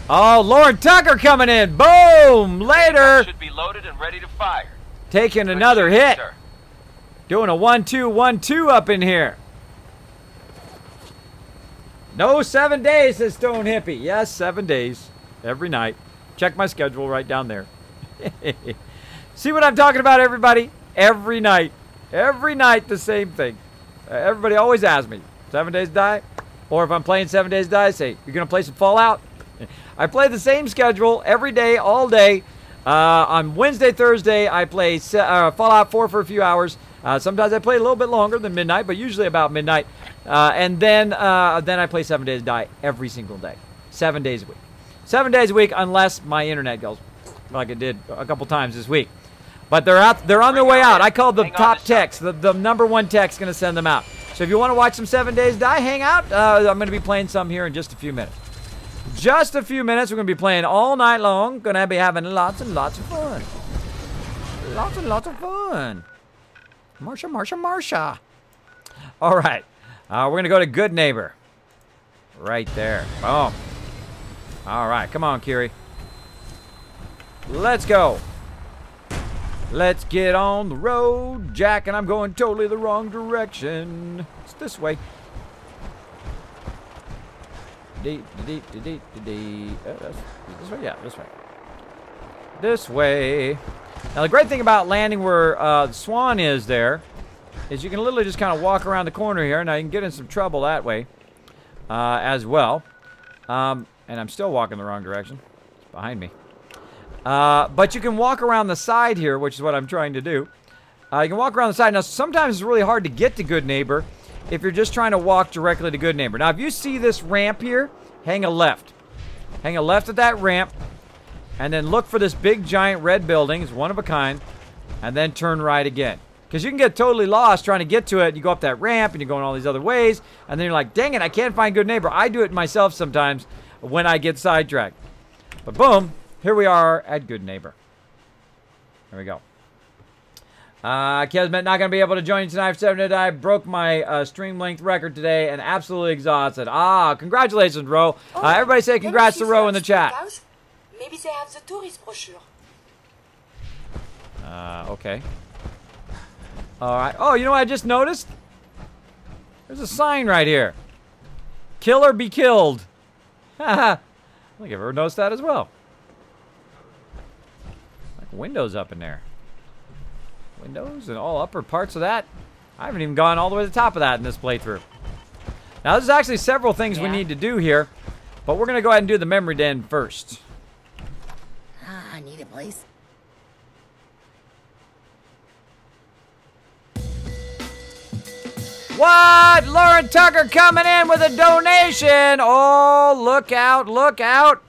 Oh, Lord Tucker coming in. Boom. Later. Should be loaded and ready to fire. Taking another hit. Doing a 1-2-1-2 up in here. No 7 days, says Stone Hippie. Yes, 7 days. Every night. Check my schedule right down there. See what I'm talking about, everybody? Every night. Every night, the same thing. Everybody always asks me, 7 days die? Or if I'm playing 7 days die, say, you're going to play some Fallout? I play the same schedule every day, all day. On Wednesday, Thursday, I play Fallout 4 for a few hours. Sometimes I play a little bit longer than midnight, but usually about midnight. And then I play 7 days die every single day. 7 days a week. 7 days a week unless my internet goes like it did a couple times this week. But they're on their way out. I called the top techs. The number one tech's going to send them out. So if you want to watch some 7 Days Die, hang out. I'm going to be playing some here in just a few minutes. Just a few minutes. We're going to be playing all night long. Going to be having lots and lots of fun. Lots and lots of fun. Marsha, Marsha, Marsha. All right. We're going to go to Good Neighbor. Right there. Boom. All right. Come on, Kiri. Let's go. Let's get on the road, Jack, and I'm going totally the wrong direction. It's this way. This way? Yeah, this way. This way. Now, the great thing about landing where the Swan is there is you can literally just kind of walk around the corner here. Now, you can get in some trouble that way as well. And I'm still walking the wrong direction. It's behind me. But you can walk around the side here, which is what I'm trying to do. You can walk around the side. Now, sometimes it's really hard to get to Good Neighbor if you're just trying to walk directly to Good Neighbor. Now, if you see this ramp here, hang a left. Hang a left at that ramp, and then look for this big, giant red building. It's one of a kind. And then turn right again. Because you can get totally lost trying to get to it. You go up that ramp, and you're going all these other ways. And then you're like, dang it, I can't find Good Neighbor. I do it myself sometimes when I get sidetracked. But boom. Here we are at Good Neighbor. There we go. Kismet not going to be able to join you tonight for 7 Days. I broke my stream length record today and absolutely exhausted. Congratulations, Ro. Everybody say congrats to Ro in the chat. Maybe they have the tourist brochure. Okay. Alright. Oh, you know what I just noticed? There's a sign right here. Kill or be killed. Haha. I think I've ever noticed that as well. Windows up in there. Windows and all upper parts of that. I haven't even gone all the way to the top of that in this playthrough. Now, there's actually several things we need to do here, but we're going to go ahead and do the memory den first. I need a place. What? Lauren Tucker coming in with a donation. Oh, look out, look out.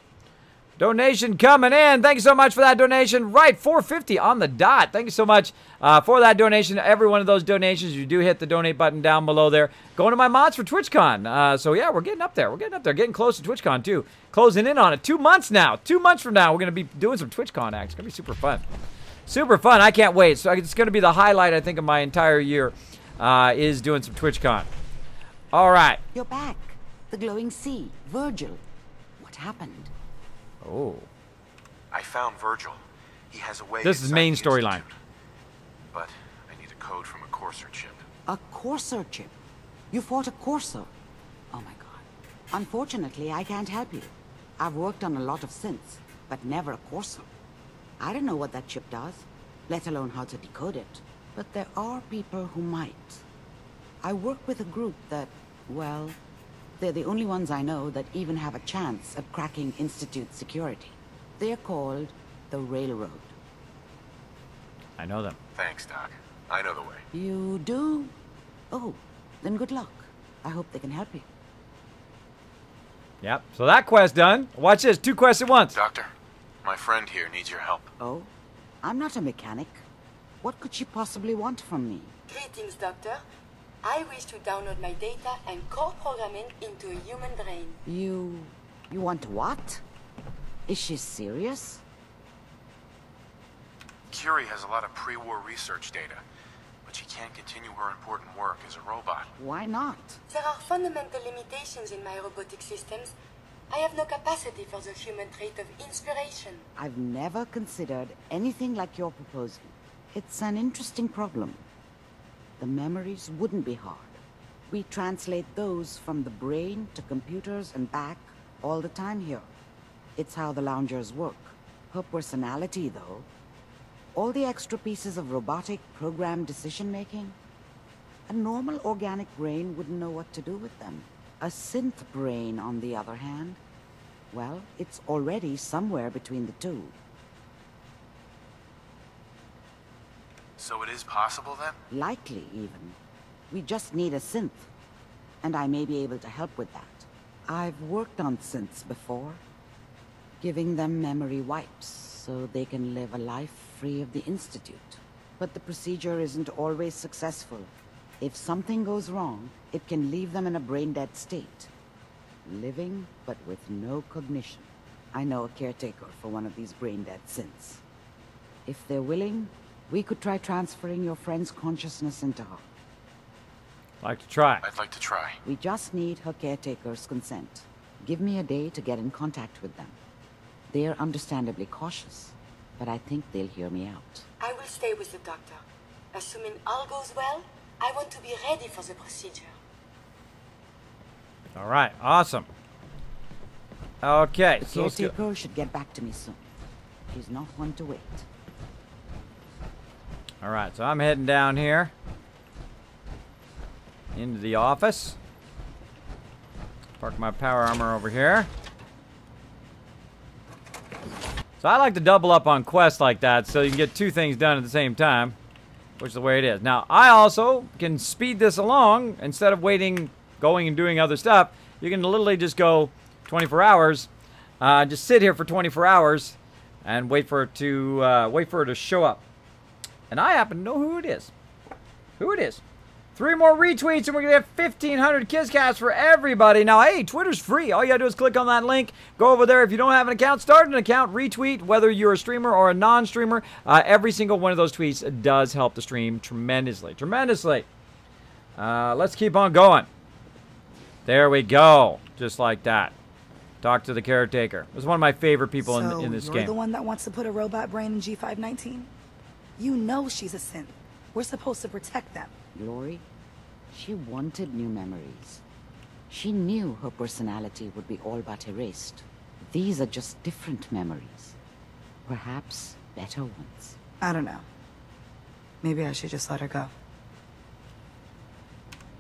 Donation coming in. Thank you so much for that donation. Right, $4.50 on the dot. Thank you so much for that donation. Every one of those donations, you do hit the donate button down below there. Going to my mods for TwitchCon. So, yeah, we're getting up there. We're getting up there. Getting close to TwitchCon, too. Closing in on it. 2 months now. 2 months from now, we're going to be doing some TwitchCon acts. It's going to be super fun. Super fun. I can't wait. So, it's going to be the highlight, I think, of my entire year is doing some TwitchCon. All right. You're back. The glowing sea. Virgil. What happened? Oh. I found Virgil. He has a way. This is main storyline. But I need a code from a courser chip. A courser chip? You fought a courser? Oh my god. Unfortunately, I can't help you. I've worked on a lot of synths, but never a courser. I don't know what that chip does, let alone how to decode it. But there are people who might. I work with a group that, well, they're the only ones I know that even have a chance at cracking Institute security. They're called the Railroad. I know them. Thanks, Doc. I know the way. You do? Oh, then good luck. I hope they can help you. Yep, so that quest done. Watch this, 2 quests at once. Doctor, my friend here needs your help. Oh? I'm not a mechanic. What could she possibly want from me? Greetings, Doctor. I wish to download my data and core programming into a human brain. You want what? Is she serious? Curie has a lot of pre-war research data, but she can't continue her important work as a robot. Why not? There are fundamental limitations in my robotic systems. I have no capacity for the human trait of inspiration. I've never considered anything like you're proposing. It's an interesting problem. The memories wouldn't be hard. We translate those from the brain to computers and back all the time here. It's how the loungers work. Her personality, though. All the extra pieces of robotic programmed decision-making. A normal organic brain wouldn't know what to do with them. A synth brain, on the other hand, well, it's already somewhere between the two. So it is possible, then? Likely, even. We just need a synth. And I may be able to help with that. I've worked on synths before. Giving them memory wipes, so they can live a life free of the Institute. But the procedure isn't always successful. If something goes wrong, it can leave them in a brain-dead state. Living, but with no cognition. I know a caretaker for one of these brain-dead synths. If they're willing, we could try transferring your friend's consciousness into her. Like to try. I'd like to try. We just need her caretaker's consent. Give me a day to get in contact with them. They're understandably cautious, but I think they'll hear me out. I will stay with the doctor. Assuming all goes well, I want to be ready for the procedure. All right, awesome. Okay, The so let's go. caretaker should get back to me soon. She's not one to wait. All right, so I'm heading down here into the office. Park my power armor over here. So I like to double up on quests like that so you can get two things done at the same time, which is the way it is. Now, I also can speed this along. Instead of waiting, going and doing other stuff, you can literally just go 24 hours, just sit here for 24 hours and wait for it to show up. And I happen to know who it is. Who it is. 3 more retweets and we're going to get 1,500 KissCats for everybody. Now, hey, Twitter's free. All you got to do is click on that link. Go over there. If you don't have an account, start an account. Retweet, whether you're a streamer or a non-streamer. Every single one of those tweets does help the stream tremendously. Tremendously. Let's keep on going. There we go. Just like that. Talk to the caretaker. It was one of my favorite people in this So game. you're the one that wants to put a robot brain in G519? You know she's a synth. We're supposed to protect them. Glory, she wanted new memories. She knew her personality would be all but erased. These are just different memories. Perhaps better ones. I don't know. Maybe I should just let her go.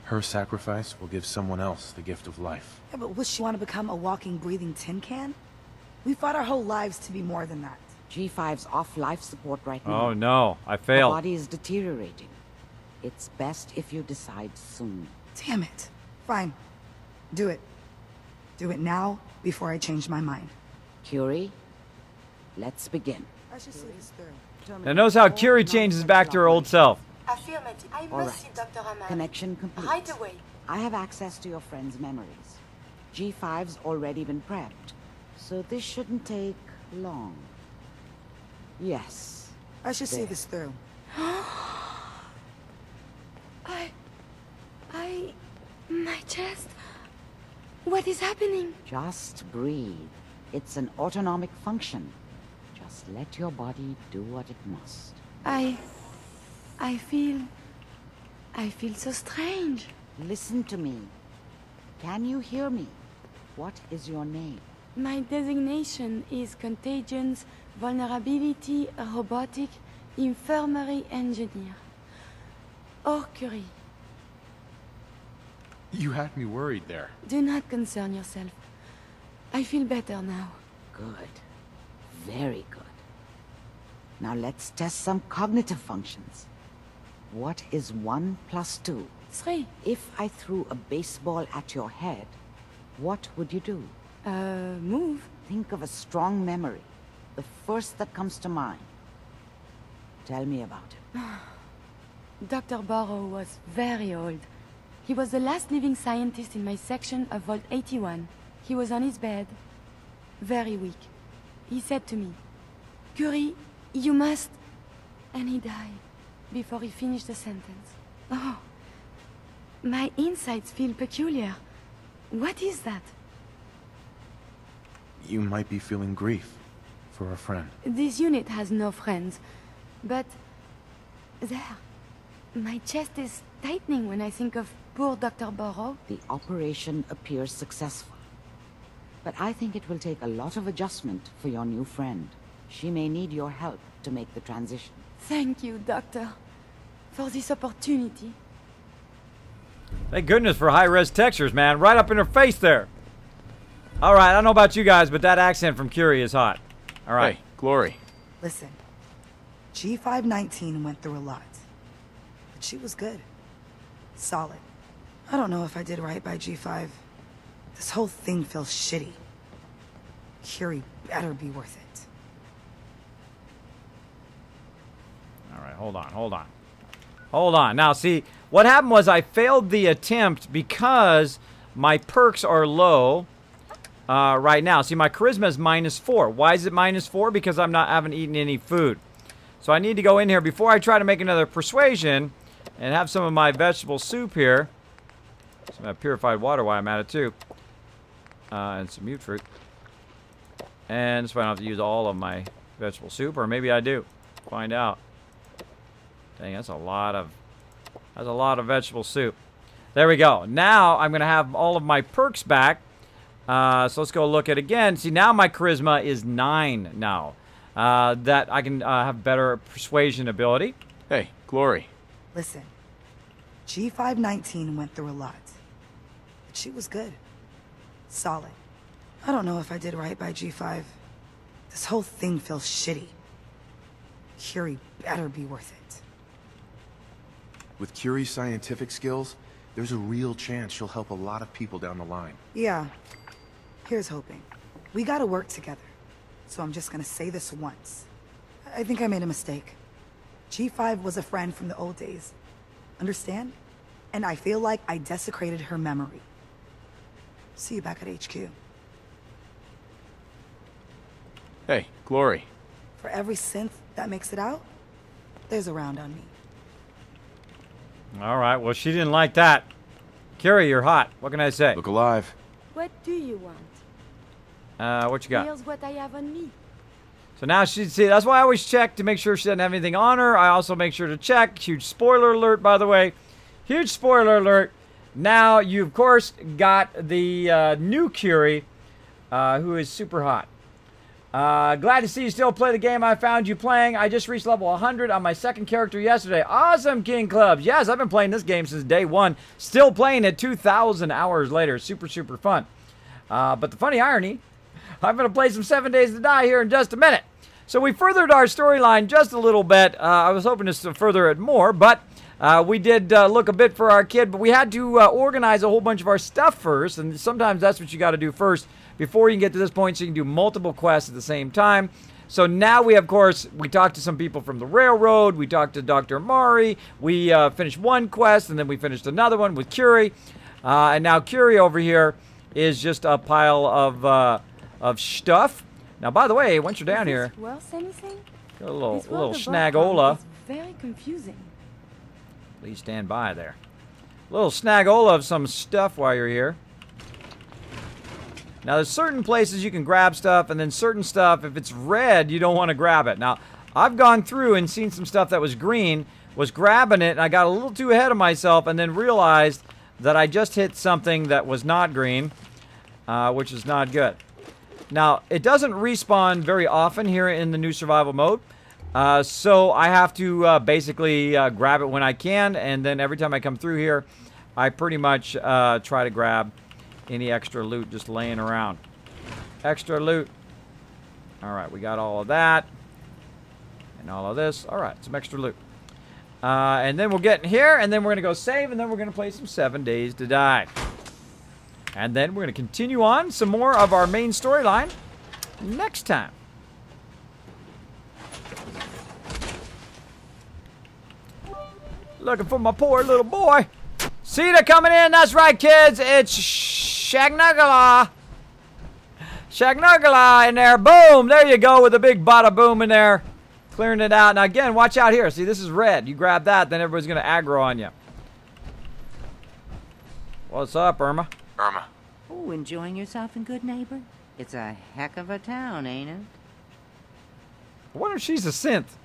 Her sacrifice will give someone else the gift of life. Yeah, but would she want to become a walking, breathing tin can? We fought our whole lives to be more than that. G5's off life support right now. Oh no, I Her failed. body is deteriorating. It's best if you decide soon. Damn it. Fine. Do it. Do it now, before I change my mind. Curie, let's begin. I should see this through. Now notice how Curie changes back to her old self. Affirmative. I All must right. see Dr. Ahmad. Connection complete. Right away. I have access to your friend's memories. G5's already been prepped, so this shouldn't take long. Yes. I should see There. this through. My chest. What is happening? Just breathe. It's an autonomic function. Just let your body do what it must. I feel so strange. Listen to me. Can you hear me? What is your name? My designation is Contagions, Vulnerability, Robotic, Infirmary Engineer. Or Curie. You had me worried there. Do not concern yourself. I feel better now. Good. Very good. Now let's test some cognitive functions. What is 1 + 2? 3. If I threw a baseball at your head, what would you do? Move. Think of a strong memory. The first that comes to mind. Tell me about it. Dr. Burrow was very old. He was the last living scientist in my section of Vault 81. He was on his bed, very weak. He said to me, "Curie, you must..." And he died before he finished the sentence. Oh, my insides feel peculiar. What is that? You might be feeling grief for a friend. This unit has no friends, but there, my chest is tightening when I think of poor Dr. Burrow. The operation appears successful. But I think it will take a lot of adjustment for your new friend. She may need your help to make the transition. Thank you, Doctor, for this opportunity. Thank goodness for high-res textures, man. Right up in her face there. All right, I don't know about you guys, but that accent from Curie is hot. All right. Hey, Glory. Listen, G519 went through a lot. But she was good. Solid. I don't know if I did right by G5. This whole thing feels shitty. Curie better be worth it. All right, hold on, hold on. Hold on. Now, see, what happened was I failed the attempt because my perks are low right now. See, my charisma is -4. Why is it -4? Because haven't eaten any food. So I need to go in here before I try to make another persuasion and have some of my vegetable soup here. Some of that purified water while I'm at it, too. And some mute fruit. And that's why I don't have to use all of my vegetable soup, or maybe I do. Find out. Dang, that's a lot of vegetable soup. There we go. Now I'm gonna have all of my perks back. So let's go look at it again. See, now my charisma is 9 now. That I can have better persuasion ability. Hey, Glory. Listen, G519 went through a lot, but she was good. Solid. I don't know if I did right by G5. This whole thing feels shitty. Curie better be worth it. With Curie's scientific skills, there's a real chance she'll help a lot of people down the line. Yeah. Here's hoping. We gotta work together. So I'm just gonna say this once. I think I made a mistake. G5 was a friend from the old days. Understand? And I feel like I desecrated her memory. See you back at HQ. Hey, Glory. For every synth that makes it out, there's a round on me. All right. Well, she didn't like that. Curie, you're hot. What can I say? Look alive. What do you want? What you got? Here's what I have on me. So now see, that's why I always check to make sure she doesn't have anything on her. I also make sure to check. Huge spoiler alert, by the way. Huge spoiler alert. Now, you, of course, got the new Curie, who is super hot. Glad to see you still play the game I found you playing. I just reached level 100 on my second character yesterday. Awesome, King Clubs. Yes, I've been playing this game since day one. Still playing it 2,000 hours later. Super, super fun. But the funny irony, I'm going to play some 7 Days to Die here in just a minute. So we furthered our storyline just a little bit. I was hoping to further it more, but we did look a bit for our kid. But we had to organize a whole bunch of our stuff first, and sometimes that's what you got to do first before you can get to this point, so you can do multiple quests at the same time. So now we, of course, we talked to some people from the railroad. We talked to Dr. Mari. We finished one quest, and then we finished another one with Curie. And now Curie over here is just a pile of stuff. Now, by the way, once you're down here, Worth anything? got a little This snagola. is very confusing. Please stand by there. A little snagola of some stuff while you're here. Now, there's certain places you can grab stuff, and then certain stuff, if it's red, you don't want to grab it. Now, I've gone through and seen some stuff that was green, was grabbing it, and I got a little too ahead of myself, and then realized that I just hit something that was not green, which is not good. Now, it doesn't respawn very often here in the new survival mode, so I have to basically grab it when I can, and then every time I come through here, I pretty much try to grab any extra loot just laying around. Extra loot. Alright, we got all of that. And all of this. Alright, some extra loot. And then we'll get in here, and then we're going to go save, and then we're going to play some 7 Days to Die. And then we're going to continue on some more of our main storyline next time. Looking for my poor little boy. Cedar coming in. That's right, kids. It's Shagnugala. Shagnugala in there. Boom. There you go with a big bada boom in there. Clearing it out. Now, again, watch out here. See, this is red. You grab that, then everybody's going to aggro on you. What's up, Irma? Irma. Oh, enjoying yourself in Good Neighbor? It's a heck of a town, ain't it? I wonder if she's a synth.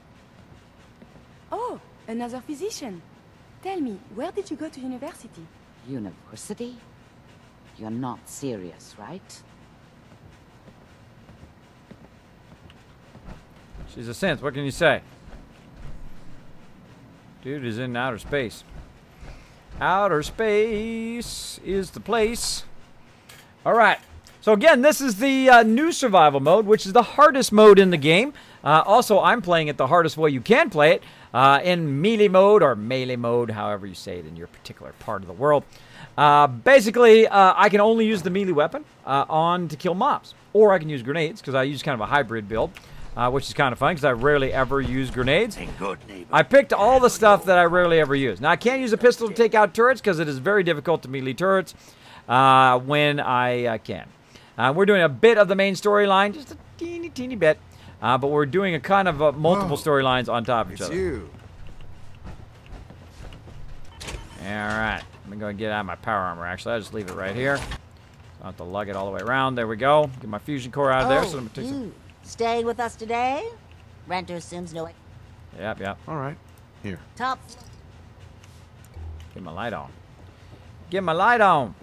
Oh, another physician. Tell me, where did you go to university? University? You're not serious, right? She's a synth. What can you say? Dude is in outer space. Outer space is the place. All right. So again, this is the new survival mode, which is the hardest mode in the game. Also, I'm playing it the hardest way you can play it, in melee mode or melee mode, however you say it in your particular part of the world. Basically, I can only use the melee weapon on to kill mobs, or I can use grenades because I use kind of a hybrid build. which is kind of fun because I rarely ever use grenades. I picked all the stuff that I rarely ever use. Now, I can't use a pistol to take out turrets because it is very difficult to melee turrets when I can. We're doing a bit of the main storyline, just a teeny bit, but we're doing a kind of multiple storylines on top of each other. You. All right, I'm going to get out of my power armor, actually. I'll just leave it right here. I don't have to lug it all the way around. There we go. Get my fusion core out of there. So I'm gonna take some... Staying with us today? Renter assumes no... Yep. All right. Here. Top... Get my light on. Get my light on.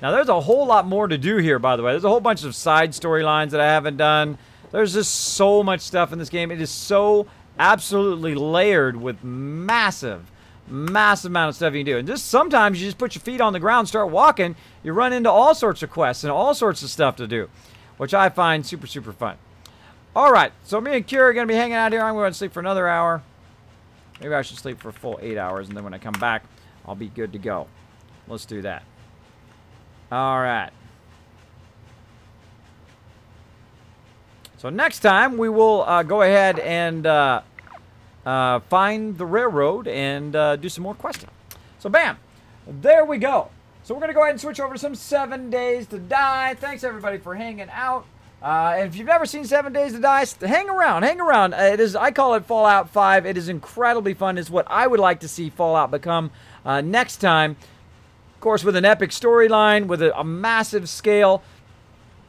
Now, there's a whole lot more to do here, by the way. There's a whole bunch of side storylines that I haven't done. There's just so much stuff in this game. It is so absolutely layered with massive amount of stuff you can do. And just sometimes you just put your feet on the ground, start walking, you run into all sorts of quests and all sorts of stuff to do, which I find super fun. All right, so me and Kira are going to be hanging out here. I'm going to sleep for another hour. Maybe I should sleep for a full 8 hours, and then when I come back, I'll be good to go. Let's do that. All right. So next time, we will go ahead and find the railroad and do some more questing. So bam, there we go. So we're going to go ahead and switch over to some 7 Days to Die. Thanks everybody for hanging out. And if you've never seen 7 Days to Die, hang around. It is, I call it Fallout 5. It is incredibly fun. It's what I would like to see Fallout become next time. Of course, with an epic storyline, with a massive scale,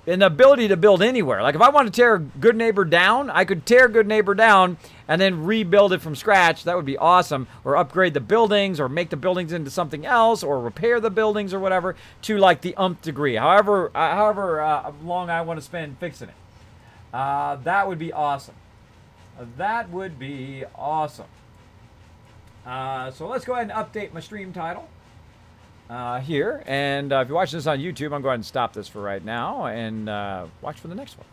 and the ability to build anywhere. Like, if I want to tear Good Neighbor down, I could tear Good Neighbor down and then rebuild it from scratch. That would be awesome. Or upgrade the buildings, or make the buildings into something else, or repair the buildings or whatever to, like, the umpth degree. However long I want to spend fixing it. That would be awesome. That would be awesome. So let's go ahead and update my stream title. Here, and if you're watching this on YouTube, I'm going to stop this for right now and watch for the next one.